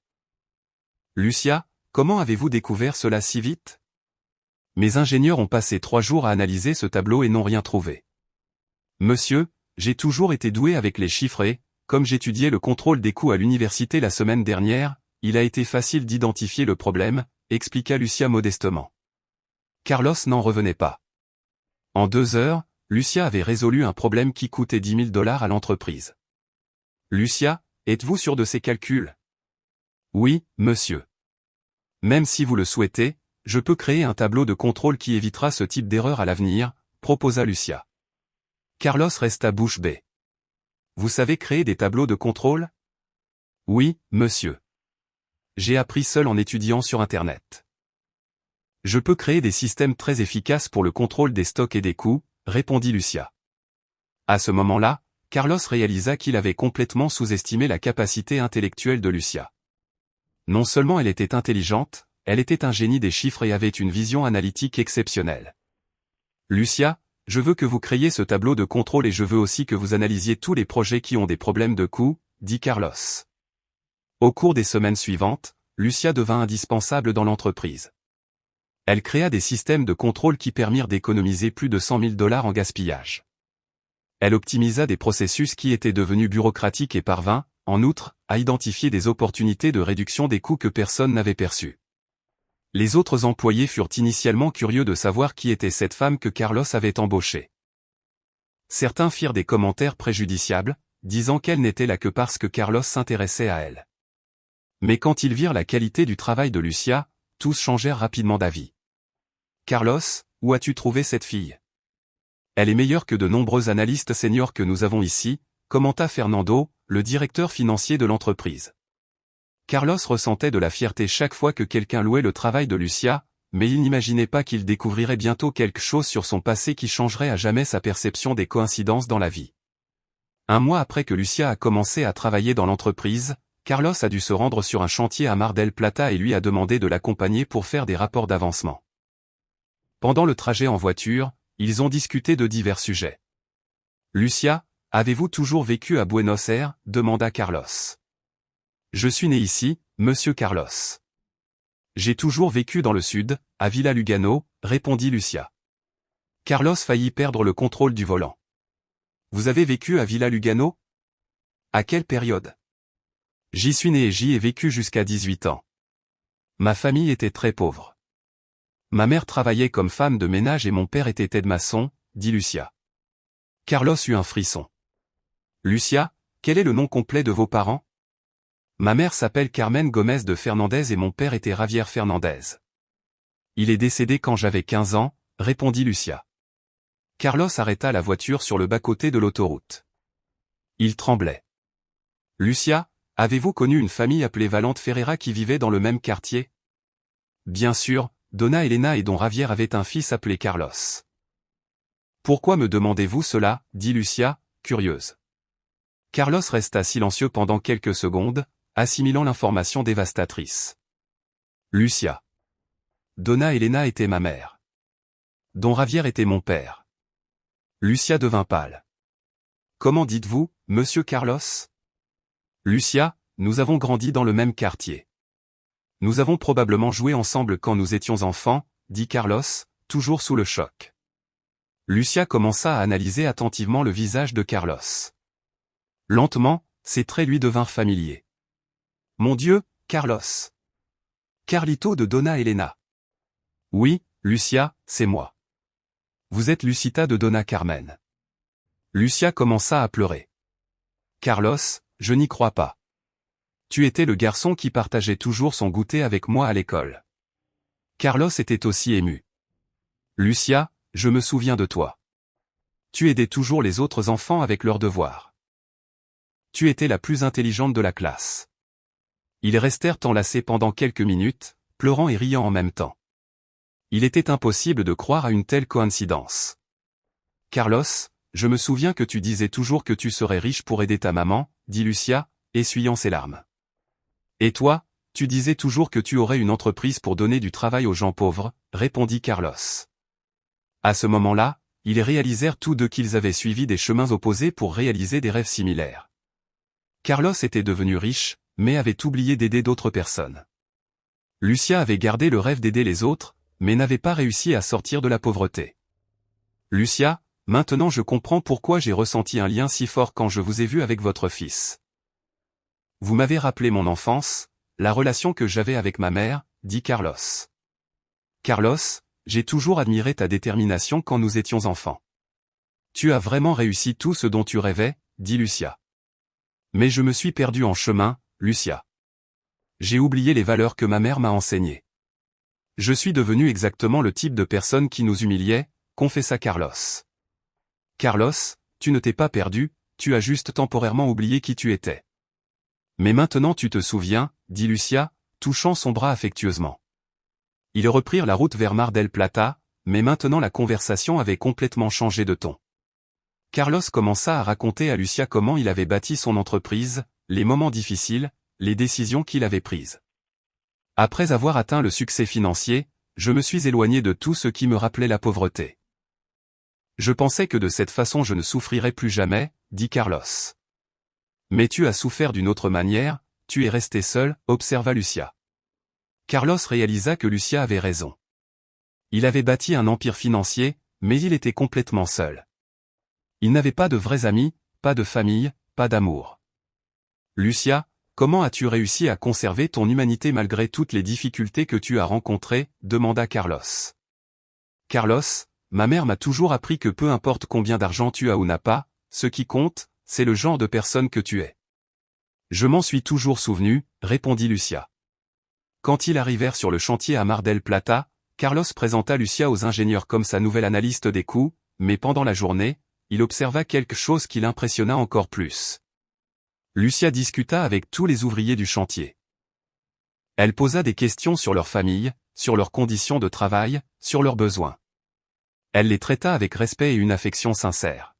« Lucia, comment avez-vous découvert cela si vite ? » Mes ingénieurs ont passé 3 jours à analyser ce tableau et n'ont rien trouvé. Monsieur, j'ai toujours été doué avec les chiffres et, comme j'étudiais le contrôle des coûts à l'université la semaine dernière, il a été facile d'identifier le problème, expliqua Lucia modestement. Carlos n'en revenait pas. En 2 heures, Lucia avait résolu un problème qui coûtait $10 000 à l'entreprise. « Lucia, êtes-vous sûr de ces calculs ? » « Oui, monsieur. Même si vous le souhaitez, je peux créer un tableau de contrôle qui évitera ce type d'erreur à l'avenir, » proposa Lucia. Carlos resta bouche bée. « Vous savez créer des tableaux de contrôle ? » « Oui, monsieur. J'ai appris seul en étudiant sur Internet. » « Je peux créer des systèmes très efficaces pour le contrôle des stocks et des coûts, » répondit Lucia. À ce moment-là, Carlos réalisa qu'il avait complètement sous-estimé la capacité intellectuelle de Lucia. Non seulement elle était intelligente, elle était un génie des chiffres et avait une vision analytique exceptionnelle. « Lucia, je veux que vous créiez ce tableau de contrôle et je veux aussi que vous analysiez tous les projets qui ont des problèmes de coûts, » dit Carlos. Au cours des semaines suivantes, Lucia devint indispensable dans l'entreprise. Elle créa des systèmes de contrôle qui permirent d'économiser plus de $100 000 en gaspillage. Elle optimisa des processus qui étaient devenus bureaucratiques et parvint, en outre, à identifier des opportunités de réduction des coûts que personne n'avait perçus. Les autres employés furent initialement curieux de savoir qui était cette femme que Carlos avait embauchée. Certains firent des commentaires préjudiciables, disant qu'elle n'était là que parce que Carlos s'intéressait à elle. Mais quand ils virent la qualité du travail de Lucia, tous changèrent rapidement d'avis. « Carlos, où as-tu trouvé cette fille ? Elle est meilleure que de nombreux analystes seniors que nous avons ici », commenta Fernando, le directeur financier de l'entreprise. Carlos ressentait de la fierté chaque fois que quelqu'un louait le travail de Lucia, mais il n'imaginait pas qu'il découvrirait bientôt quelque chose sur son passé qui changerait à jamais sa perception des coïncidences dans la vie. Un mois après que Lucia a commencé à travailler dans l'entreprise, Carlos a dû se rendre sur un chantier à Mar del Plata et lui a demandé de l'accompagner pour faire des rapports d'avancement. Pendant le trajet en voiture, ils ont discuté de divers sujets. « Lucia, avez-vous toujours vécu à Buenos Aires ?» demanda Carlos. « Je suis né ici, monsieur Carlos. »« J'ai toujours vécu dans le sud, à Villa Lugano », répondit Lucia. Carlos faillit perdre le contrôle du volant. « Vous avez vécu à Villa Lugano ? À quelle période ? » ? « J'y suis né et j'y ai vécu jusqu'à 18 ans. Ma famille était très pauvre. Ma mère travaillait comme femme de ménage et mon père était aide-maçon, » dit Lucia. Carlos eut un frisson. « Lucia, quel est le nom complet de vos parents ? » ? « Ma mère s'appelle Carmen Gomez de Fernandez et mon père était Javier Fernandez. Il est décédé quand j'avais 15 ans, » répondit Lucia. Carlos arrêta la voiture sur le bas-côté de l'autoroute. Il tremblait. « Lucia, avez-vous connu une famille appelée Valente Ferreira qui vivait dans le même quartier ? » Bien sûr, Donna Elena et Don Javier avaient un fils appelé Carlos. « Pourquoi me demandez-vous cela ?» dit Lucia, curieuse. Carlos resta silencieux pendant quelques secondes, assimilant l'information dévastatrice. « Lucia. Donna Elena était ma mère. Don Javier était mon père. » Lucia devint pâle. « Comment dites-vous, monsieur Carlos ? » Lucia, nous avons grandi dans le même quartier. Nous avons probablement joué ensemble quand nous étions enfants, dit Carlos, toujours sous le choc. Lucia commença à analyser attentivement le visage de Carlos. Lentement, ses traits lui devinrent familiers. Mon Dieu, Carlos. Carlito de Donna Elena. Oui, Lucia, c'est moi. Vous êtes Lucita de Donna Carmen. Lucia commença à pleurer. Carlos, je n'y crois pas. Tu étais le garçon qui partageait toujours son goûter avec moi à l'école. Carlos était aussi ému. Lucia, je me souviens de toi. Tu aidais toujours les autres enfants avec leurs devoirs. Tu étais la plus intelligente de la classe. Ils restèrent enlacés pendant quelques minutes, pleurant et riant en même temps. Il était impossible de croire à une telle coïncidence. Carlos, je me souviens que tu disais toujours que tu serais riche pour aider ta maman, dit Lucia, essuyant ses larmes. Et toi, tu disais toujours que tu aurais une entreprise pour donner du travail aux gens pauvres, répondit Carlos. À ce moment-là, ils réalisèrent tous deux qu'ils avaient suivi des chemins opposés pour réaliser des rêves similaires. Carlos était devenu riche, mais avait oublié d'aider d'autres personnes. Lucia avait gardé le rêve d'aider les autres, mais n'avait pas réussi à sortir de la pauvreté. Lucia, maintenant je comprends pourquoi j'ai ressenti un lien si fort quand je vous ai vu avec votre fils. Vous m'avez rappelé mon enfance, la relation que j'avais avec ma mère, dit Carlos. Carlos, j'ai toujours admiré ta détermination quand nous étions enfants. Tu as vraiment réussi tout ce dont tu rêvais, dit Lucia. Mais je me suis perdu en chemin, Lucia. J'ai oublié les valeurs que ma mère m'a enseignées. Je suis devenu exactement le type de personne qui nous humiliait, confessa Carlos. Carlos, tu ne t'es pas perdu, tu as juste temporairement oublié qui tu étais. Mais maintenant tu te souviens, dit Lucia, touchant son bras affectueusement. Ils reprirent la route vers Mar del Plata, mais maintenant la conversation avait complètement changé de ton. Carlos commença à raconter à Lucia comment il avait bâti son entreprise, les moments difficiles, les décisions qu'il avait prises. Après avoir atteint le succès financier, je me suis éloigné de tout ce qui me rappelait la pauvreté. Je pensais que de cette façon je ne souffrirais plus jamais, dit Carlos. Mais tu as souffert d'une autre manière, tu es resté seul, observa Lucia. Carlos réalisa que Lucia avait raison. Il avait bâti un empire financier, mais il était complètement seul. Il n'avait pas de vrais amis, pas de famille, pas d'amour. Lucia, Comment as-tu réussi à conserver ton humanité malgré toutes les difficultés que tu as rencontrées, demanda Carlos. Carlos, ma mère m'a toujours appris que peu importe combien d'argent tu as ou n'as pas, ce qui compte, c'est le genre de personne que tu es. Je m'en suis toujours souvenu, répondit Lucia. Quand ils arrivèrent sur le chantier à Mar del Plata, Carlos présenta Lucia aux ingénieurs comme sa nouvelle analyste des coûts, mais pendant la journée, il observa quelque chose qui l'impressionna encore plus. Lucia discuta avec tous les ouvriers du chantier. Elle posa des questions sur leur famille, sur leurs conditions de travail, sur leurs besoins. Elle les traita avec respect et une affection sincère.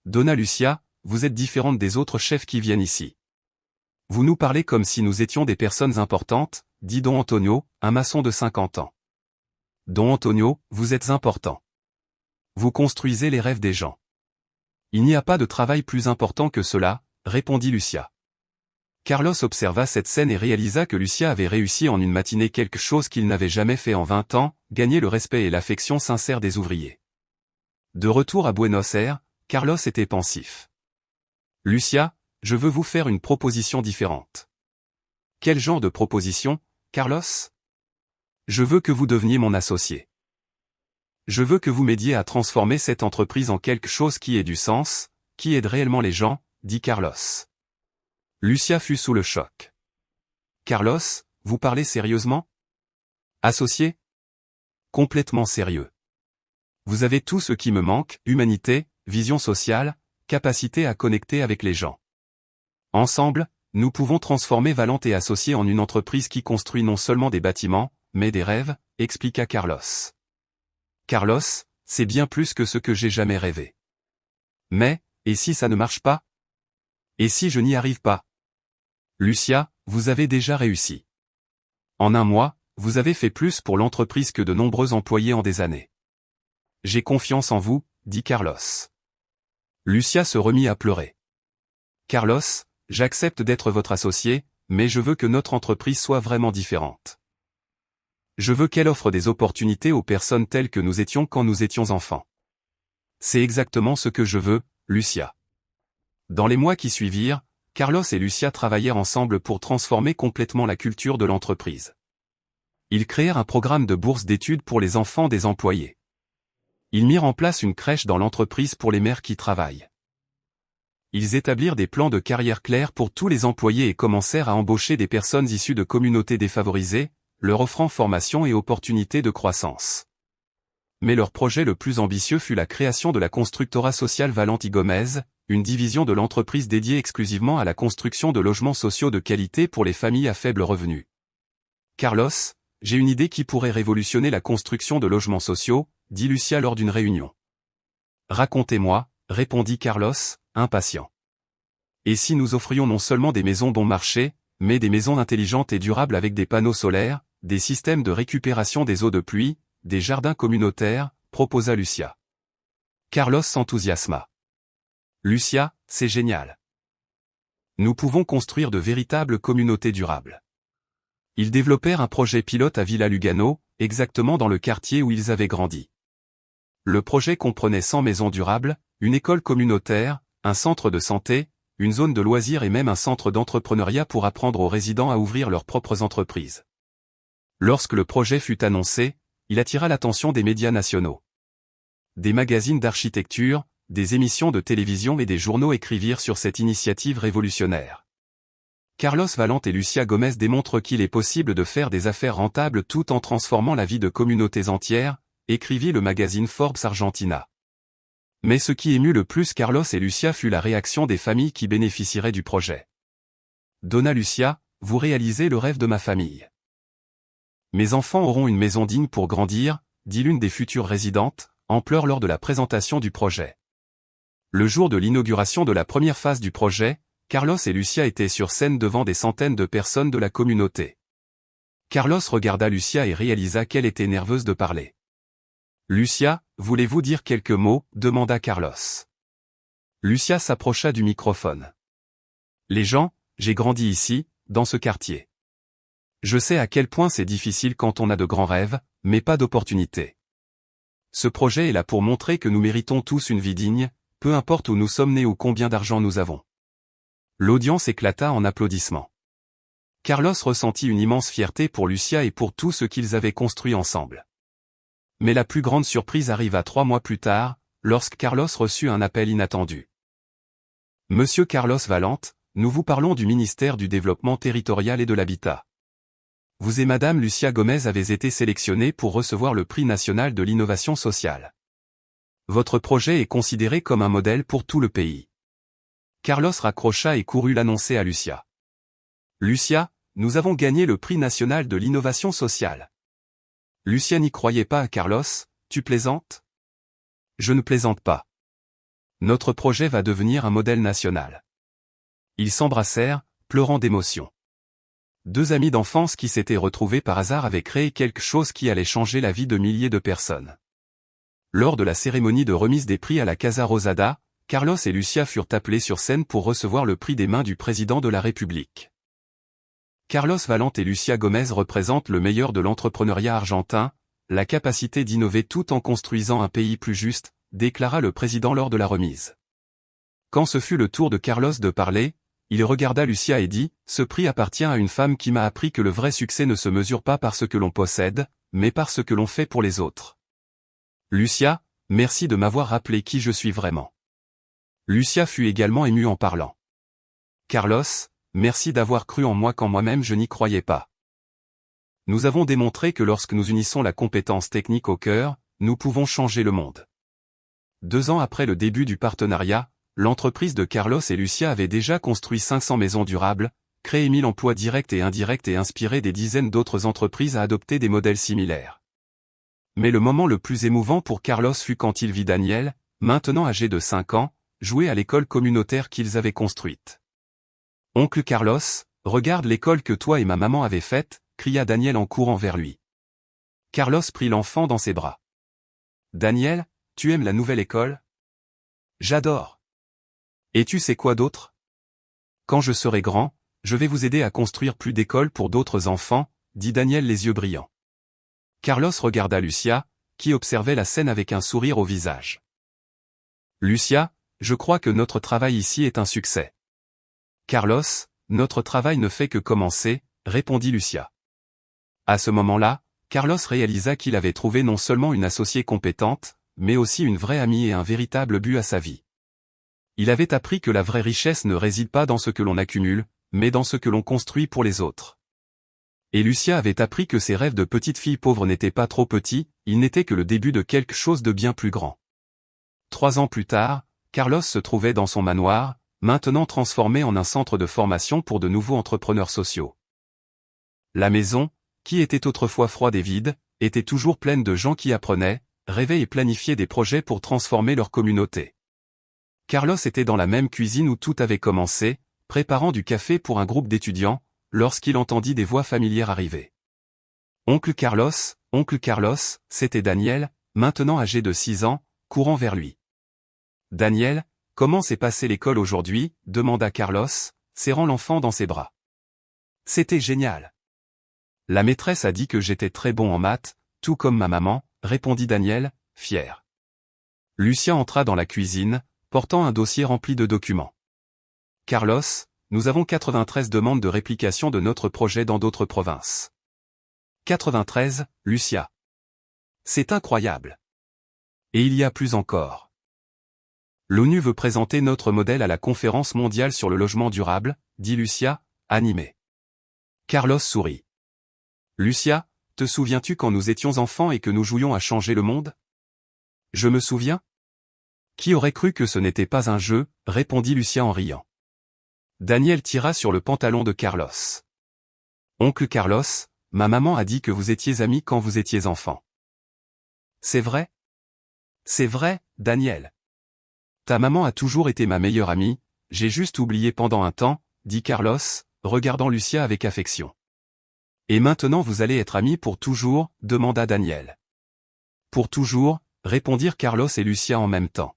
Donna Lucia, vous êtes différente des autres chefs qui viennent ici. Vous nous parlez comme si nous étions des personnes importantes, dit Don Antonio, un maçon de 50 ans. Don Antonio, vous êtes important. Vous construisez les rêves des gens. Il n'y a pas de travail plus important que cela, répondit Lucia. Carlos observa cette scène et réalisa que Lucia avait réussi en une matinée quelque chose qu'il n'avait jamais fait en 20 ans, gagner le respect et l'affection sincère des ouvriers. De retour à Buenos Aires, Carlos était pensif. Lucia, je veux vous faire une proposition différente. Quel genre de proposition, Carlos? Je veux que vous deveniez mon associé. Je veux que vous m'aidiez à transformer cette entreprise en quelque chose qui ait du sens, qui aide réellement les gens, dit Carlos. Lucia fut sous le choc. Carlos, vous parlez sérieusement? Associé? Complètement sérieux. Vous avez tout ce qui me manque, humanité, vision sociale, capacité à connecter avec les gens. Ensemble, nous pouvons transformer Valente et Associés en une entreprise qui construit non seulement des bâtiments, mais des rêves, expliqua Carlos. Carlos, c'est bien plus que ce que j'ai jamais rêvé. Mais, et si ça ne marche pas? Et si je n'y arrive pas? Lucia, vous avez déjà réussi. En un mois, vous avez fait plus pour l'entreprise que de nombreux employés en des années. J'ai confiance en vous, dit Carlos. Lucia se remit à pleurer. Carlos, j'accepte d'être votre associé, mais je veux que notre entreprise soit vraiment différente. Je veux qu'elle offre des opportunités aux personnes telles que nous étions quand nous étions enfants. C'est exactement ce que je veux, Lucia. Dans les mois qui suivirent, Carlos et Lucia travaillèrent ensemble pour transformer complètement la culture de l'entreprise. Ils créèrent un programme de bourse d'études pour les enfants des employés. Ils mirent en place une crèche dans l'entreprise pour les mères qui travaillent. Ils établirent des plans de carrière clairs pour tous les employés et commencèrent à embaucher des personnes issues de communautés défavorisées, leur offrant formation et opportunités de croissance. Mais leur projet le plus ambitieux fut la création de la Constructora Social Valente y Gómez, une division de l'entreprise dédiée exclusivement à la construction de logements sociaux de qualité pour les familles à faible revenu. Carlos, j'ai une idée qui pourrait révolutionner la construction de logements sociaux, dit Lucia lors d'une réunion. Racontez-moi, répondit Carlos, impatient. Et si nous offrions non seulement des maisons bon marché, mais des maisons intelligentes et durables avec des panneaux solaires, des systèmes de récupération des eaux de pluie, des jardins communautaires, proposa Lucia. Carlos s'enthousiasma. Lucia, c'est génial. Nous pouvons construire de véritables communautés durables. Ils développèrent un projet pilote à Villa Lugano, exactement dans le quartier où ils avaient grandi. Le projet comprenait 100 maisons durables, une école communautaire, un centre de santé, une zone de loisirs et même un centre d'entrepreneuriat pour apprendre aux résidents à ouvrir leurs propres entreprises. Lorsque le projet fut annoncé, il attira l'attention des médias nationaux. Des magazines d'architecture, des émissions de télévision et des journaux écrivirent sur cette initiative révolutionnaire. Carlos Valente et Lucia Gómez démontrent qu'il est possible de faire des affaires rentables tout en transformant la vie de communautés entières, écrivit le magazine Forbes Argentina. Mais ce qui émut le plus Carlos et Lucia fut la réaction des familles qui bénéficieraient du projet. Donna Lucia, vous réalisez le rêve de ma famille. Mes enfants auront une maison digne pour grandir, dit l'une des futures résidentes, en pleurs lors de la présentation du projet. Le jour de l'inauguration de la première phase du projet, Carlos et Lucia étaient sur scène devant des centaines de personnes de la communauté. Carlos regarda Lucia et réalisa qu'elle était nerveuse de parler. Lucia, voulez-vous dire quelques mots, demanda Carlos. Lucia s'approcha du microphone. Les gens, j'ai grandi ici, dans ce quartier. Je sais à quel point c'est difficile quand on a de grands rêves, mais pas d'opportunités. Ce projet est là pour montrer que nous méritons tous une vie digne, peu importe où nous sommes nés ou combien d'argent nous avons. L'audience éclata en applaudissements. Carlos ressentit une immense fierté pour Lucia et pour tout ce qu'ils avaient construit ensemble. Mais la plus grande surprise arriva 3 mois plus tard, lorsque Carlos reçut un appel inattendu. Monsieur Carlos Valente, nous vous parlons du ministère du Développement territorial et de l'Habitat. Vous et Madame Lucia Gomez avez été sélectionnés pour recevoir le prix national de l'innovation sociale. Votre projet est considéré comme un modèle pour tout le pays. Carlos raccrocha et courut l'annoncer à Lucia. Lucia, nous avons gagné le prix national de l'innovation sociale. Lucia n'y croyait pas à Carlos, tu plaisantes? Je ne plaisante pas. Notre projet va devenir un modèle national. Ils s'embrassèrent, pleurant d'émotion. Deux amis d'enfance qui s'étaient retrouvés par hasard avaient créé quelque chose qui allait changer la vie de milliers de personnes. Lors de la cérémonie de remise des prix à la Casa Rosada, Carlos et Lucia furent appelés sur scène pour recevoir le prix des mains du président de la République. Carlos Valente et Lucia Gomez représentent le meilleur de l'entrepreneuriat argentin, la capacité d'innover tout en construisant un pays plus juste, déclara le président lors de la remise. Quand ce fut le tour de Carlos de parler, il regarda Lucia et dit « Ce prix appartient à une femme qui m'a appris que le vrai succès ne se mesure pas par ce que l'on possède, mais par ce que l'on fait pour les autres. » Lucia, merci de m'avoir rappelé qui je suis vraiment. Lucia fut également émue en parlant. Carlos, merci d'avoir cru en moi quand moi-même je n'y croyais pas. Nous avons démontré que lorsque nous unissons la compétence technique au cœur, nous pouvons changer le monde. 2 ans après le début du partenariat, l'entreprise de Carlos et Lucia avait déjà construit 500 maisons durables, créé 1000 emplois directs et indirects et inspiré des dizaines d'autres entreprises à adopter des modèles similaires. Mais le moment le plus émouvant pour Carlos fut quand il vit Daniel, maintenant âgé de 5 ans, jouer à l'école communautaire qu'ils avaient construite. « Oncle Carlos, regarde l'école que toi et ma maman avez faite », cria Daniel en courant vers lui. Carlos prit l'enfant dans ses bras. « Daniel, tu aimes la nouvelle école ? » « J'adore. Et tu sais quoi d'autre ? Quand je serai grand, je vais vous aider à construire plus d'écoles pour d'autres enfants, dit Daniel les yeux brillants. Carlos regarda Lucia, qui observait la scène avec un sourire au visage. Lucia, je crois que notre travail ici est un succès. Carlos, notre travail ne fait que commencer, répondit Lucia. À ce moment-là, Carlos réalisa qu'il avait trouvé non seulement une associée compétente, mais aussi une vraie amie et un véritable but à sa vie. Il avait appris que la vraie richesse ne réside pas dans ce que l'on accumule, mais dans ce que l'on construit pour les autres. Et Lucia avait appris que ses rêves de petite fille pauvre n'étaient pas trop petits, ils n'étaient que le début de quelque chose de bien plus grand. 3 ans plus tard, Carlos se trouvait dans son manoir, maintenant transformé en un centre de formation pour de nouveaux entrepreneurs sociaux. La maison, qui était autrefois froide et vide, était toujours pleine de gens qui apprenaient, rêvaient et planifiaient des projets pour transformer leur communauté. Carlos était dans la même cuisine où tout avait commencé, préparant du café pour un groupe d'étudiants, lorsqu'il entendit des voix familières arriver. Oncle Carlos, c'était Daniel, maintenant âgé de 6 ans, courant vers lui. Daniel, comment s'est passée l'école aujourd'hui ? Demanda Carlos, serrant l'enfant dans ses bras. C'était génial. La maîtresse a dit que j'étais très bon en maths, tout comme ma maman, répondit Daniel, fier. Lucia entra dans la cuisine, portant un dossier rempli de documents. Carlos, nous avons 93 demandes de réplication de notre projet dans d'autres provinces. 93, Lucia. C'est incroyable. Et il y a plus encore. L'ONU veut présenter notre modèle à la conférence mondiale sur le logement durable, dit Lucia, animée. Carlos sourit. Lucia, te souviens-tu quand nous étions enfants et que nous jouions à changer le monde ? Je me souviens. Qui aurait cru que ce n'était pas un jeu, répondit Lucia en riant. Daniel tira sur le pantalon de Carlos. Oncle Carlos, ma maman a dit que vous étiez amis quand vous étiez enfant. C'est vrai ? C'est vrai, Daniel. Ta maman a toujours été ma meilleure amie, j'ai juste oublié pendant un temps, dit Carlos, regardant Lucia avec affection. Et maintenant vous allez être amis pour toujours, demanda Daniel. Pour toujours, répondirent Carlos et Lucia en même temps.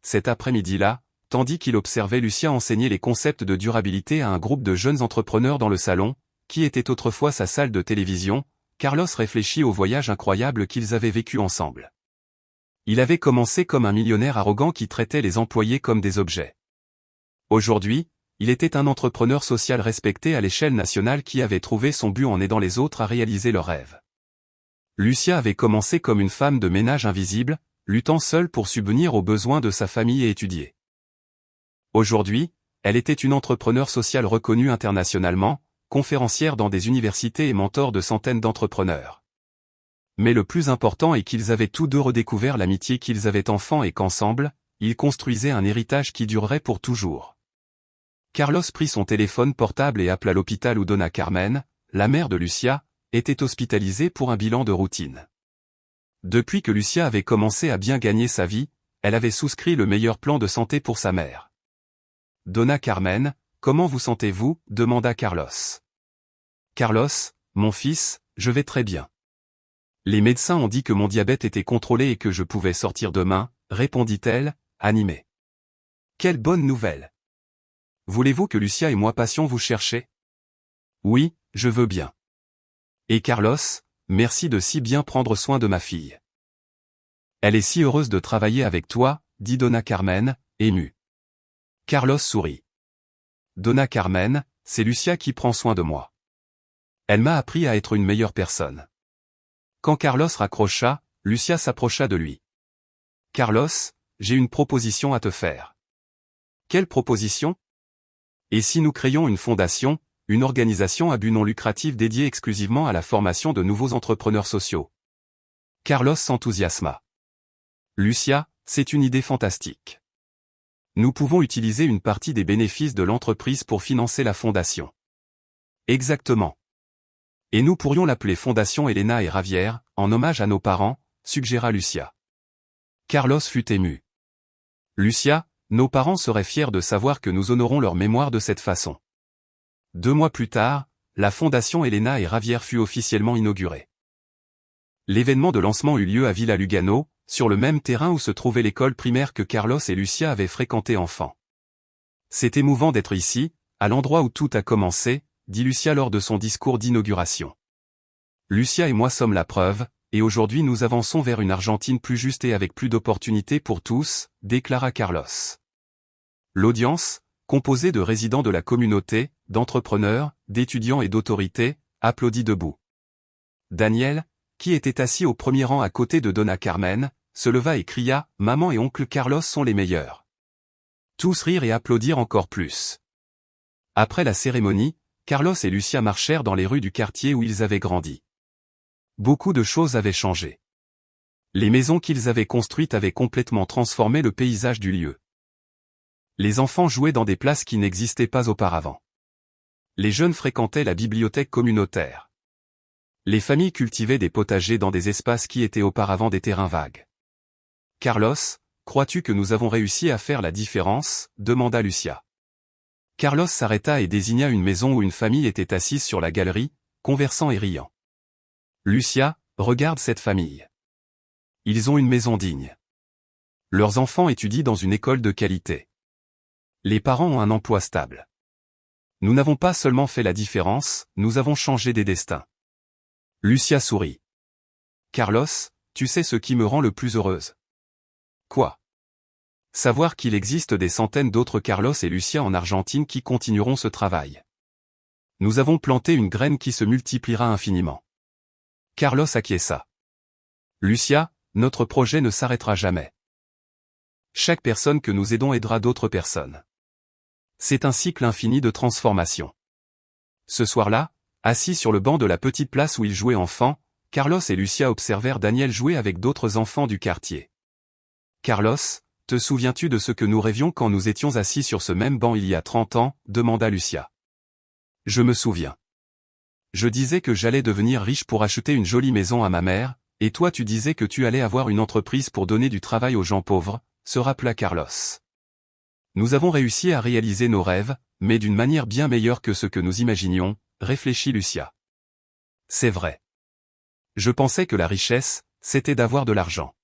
Cet après-midi-là, tandis qu'il observait Lucia enseigner les concepts de durabilité à un groupe de jeunes entrepreneurs dans le salon, qui était autrefois sa salle de télévision, Carlos réfléchit au voyage incroyable qu'ils avaient vécu ensemble. Il avait commencé comme un millionnaire arrogant qui traitait les employés comme des objets. Aujourd'hui, il était un entrepreneur social respecté à l'échelle nationale qui avait trouvé son but en aidant les autres à réaliser leurs rêves. Lucia avait commencé comme une femme de ménage invisible, luttant seule pour subvenir aux besoins de sa famille et étudier. Aujourd'hui, elle était une entrepreneure sociale reconnue internationalement, conférencière dans des universités et mentor de centaines d'entrepreneurs. Mais le plus important est qu'ils avaient tous deux redécouvert l'amitié qu'ils avaient enfants et qu'ensemble, ils construisaient un héritage qui durerait pour toujours. Carlos prit son téléphone portable et appela l'hôpital où Donna Carmen, la mère de Lucia, était hospitalisée pour un bilan de routine. Depuis que Lucia avait commencé à bien gagner sa vie, elle avait souscrit le meilleur plan de santé pour sa mère. « Donna Carmen, comment vous sentez-vous » demanda Carlos. « Carlos, mon fils, je vais très bien. Les médecins ont dit que mon diabète était contrôlé et que je pouvais sortir demain, répondit-elle, animée. Quelle bonne nouvelle! Voulez-vous que Lucia et moi passions vous chercher? Oui, je veux bien. Et Carlos, merci de si bien prendre soin de ma fille. Elle est si heureuse de travailler avec toi, dit Donna Carmen, émue. Carlos sourit. Donna Carmen, c'est Lucia qui prend soin de moi. Elle m'a appris à être une meilleure personne. Quand Carlos raccrocha, Lucia s'approcha de lui. Carlos, j'ai une proposition à te faire. Quelle proposition? Et si nous créions une fondation, une organisation à but non lucratif dédiée exclusivement à la formation de nouveaux entrepreneurs sociaux? Carlos s'enthousiasma. Lucia, c'est une idée fantastique. Nous pouvons utiliser une partie des bénéfices de l'entreprise pour financer la fondation. Exactement. Et nous pourrions l'appeler Fondation Elena et Javier, en hommage à nos parents, suggéra Lucia. Carlos fut ému. Lucia, nos parents seraient fiers de savoir que nous honorons leur mémoire de cette façon. 2 mois plus tard, la Fondation Elena et Javier fut officiellement inaugurée. L'événement de lancement eut lieu à Villa Lugano, sur le même terrain où se trouvait l'école primaire que Carlos et Lucia avaient fréquenté enfant. C'est émouvant d'être ici, à l'endroit où tout a commencé, dit Lucia lors de son discours d'inauguration. Lucia et moi sommes la preuve, et aujourd'hui nous avançons vers une Argentine plus juste et avec plus d'opportunités pour tous, déclara Carlos. L'audience, composée de résidents de la communauté, d'entrepreneurs, d'étudiants et d'autorités, applaudit debout. Daniel, qui était assis au premier rang à côté de Donna Carmen, se leva et cria « Maman et oncle Carlos sont les meilleurs ». Tous rirent et applaudirent encore plus. Après la cérémonie, Carlos et Lucia marchèrent dans les rues du quartier où ils avaient grandi. Beaucoup de choses avaient changé. Les maisons qu'ils avaient construites avaient complètement transformé le paysage du lieu. Les enfants jouaient dans des places qui n'existaient pas auparavant. Les jeunes fréquentaient la bibliothèque communautaire. Les familles cultivaient des potagers dans des espaces qui étaient auparavant des terrains vagues. « Carlos, crois-tu que nous avons réussi à faire la différence ?» demanda Lucia. Carlos s'arrêta et désigna une maison où une famille était assise sur la galerie, conversant et riant. Lucia, regarde cette famille. Ils ont une maison digne. Leurs enfants étudient dans une école de qualité. Les parents ont un emploi stable. Nous n'avons pas seulement fait la différence, nous avons changé des destins. Lucia sourit. Carlos, tu sais ce qui me rend le plus heureuse? Quoi? Savoir qu'il existe des centaines d'autres Carlos et Lucia en Argentine qui continueront ce travail. Nous avons planté une graine qui se multipliera infiniment. Carlos acquiesça. Lucia, notre projet ne s'arrêtera jamais. Chaque personne que nous aidons aidera d'autres personnes. C'est un cycle infini de transformation. Ce soir-là, assis sur le banc de la petite place où ils jouaient enfants, Carlos et Lucia observèrent Daniel jouer avec d'autres enfants du quartier. Carlos, te souviens-tu de ce que nous rêvions quand nous étions assis sur ce même banc il y a 30 ans, demanda Lucia. Je me souviens. Je disais que j'allais devenir riche pour acheter une jolie maison à ma mère, et toi tu disais que tu allais avoir une entreprise pour donner du travail aux gens pauvres, se rappela Carlos. Nous avons réussi à réaliser nos rêves, mais d'une manière bien meilleure que ce que nous imaginions, réfléchit Lucia. C'est vrai. Je pensais que la richesse, c'était d'avoir de l'argent.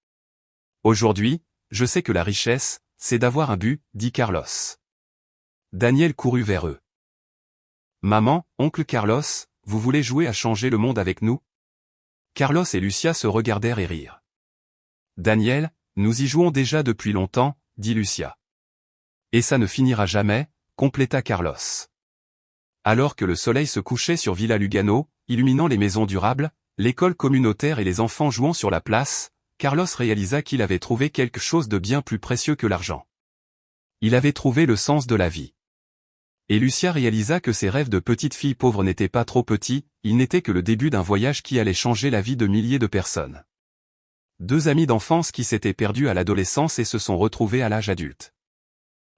Aujourd'hui, je sais que la richesse, c'est d'avoir un but, dit Carlos. Daniel courut vers eux. Maman, oncle Carlos, vous voulez jouer à changer le monde avec nous? Carlos et Lucia se regardèrent et rirent. Daniel, nous y jouons déjà depuis longtemps, dit Lucia. Et ça ne finira jamais, compléta Carlos. Alors que le soleil se couchait sur Villa Lugano, illuminant les maisons durables, l'école communautaire et les enfants jouant sur la place, Carlos réalisa qu'il avait trouvé quelque chose de bien plus précieux que l'argent. Il avait trouvé le sens de la vie. Et Lucia réalisa que ses rêves de petite fille pauvre n'étaient pas trop petits, ils n'étaient que le début d'un voyage qui allait changer la vie de milliers de personnes. Deux amis d'enfance qui s'étaient perdus à l'adolescence et se sont retrouvés à l'âge adulte.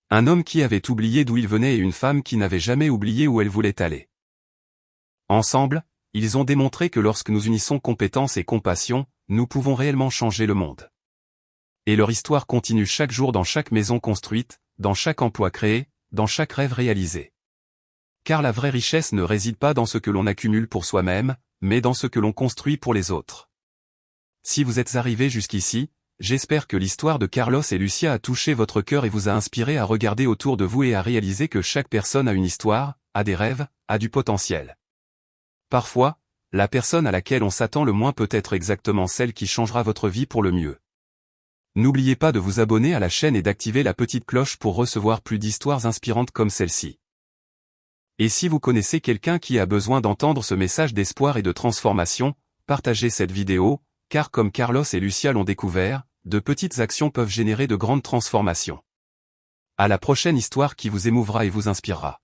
Un homme qui avait oublié d'où il venait et une femme qui n'avait jamais oublié où elle voulait aller. Ensemble, ils ont démontré que lorsque nous unissons compétence et compassion, nous pouvons réellement changer le monde. Et leur histoire continue chaque jour dans chaque maison construite, dans chaque emploi créé, dans chaque rêve réalisé. Car la vraie richesse ne réside pas dans ce que l'on accumule pour soi-même, mais dans ce que l'on construit pour les autres. Si vous êtes arrivé jusqu'ici, j'espère que l'histoire de Carlos et Lucia a touché votre cœur et vous a inspiré à regarder autour de vous et à réaliser que chaque personne a une histoire, a des rêves, a du potentiel. Parfois, la personne à laquelle on s'attend le moins peut être exactement celle qui changera votre vie pour le mieux. N'oubliez pas de vous abonner à la chaîne et d'activer la petite cloche pour recevoir plus d'histoires inspirantes comme celle-ci. Et si vous connaissez quelqu'un qui a besoin d'entendre ce message d'espoir et de transformation, partagez cette vidéo, car comme Carlos et Lucia l'ont découvert, de petites actions peuvent générer de grandes transformations. À la prochaine histoire qui vous émouvra et vous inspirera.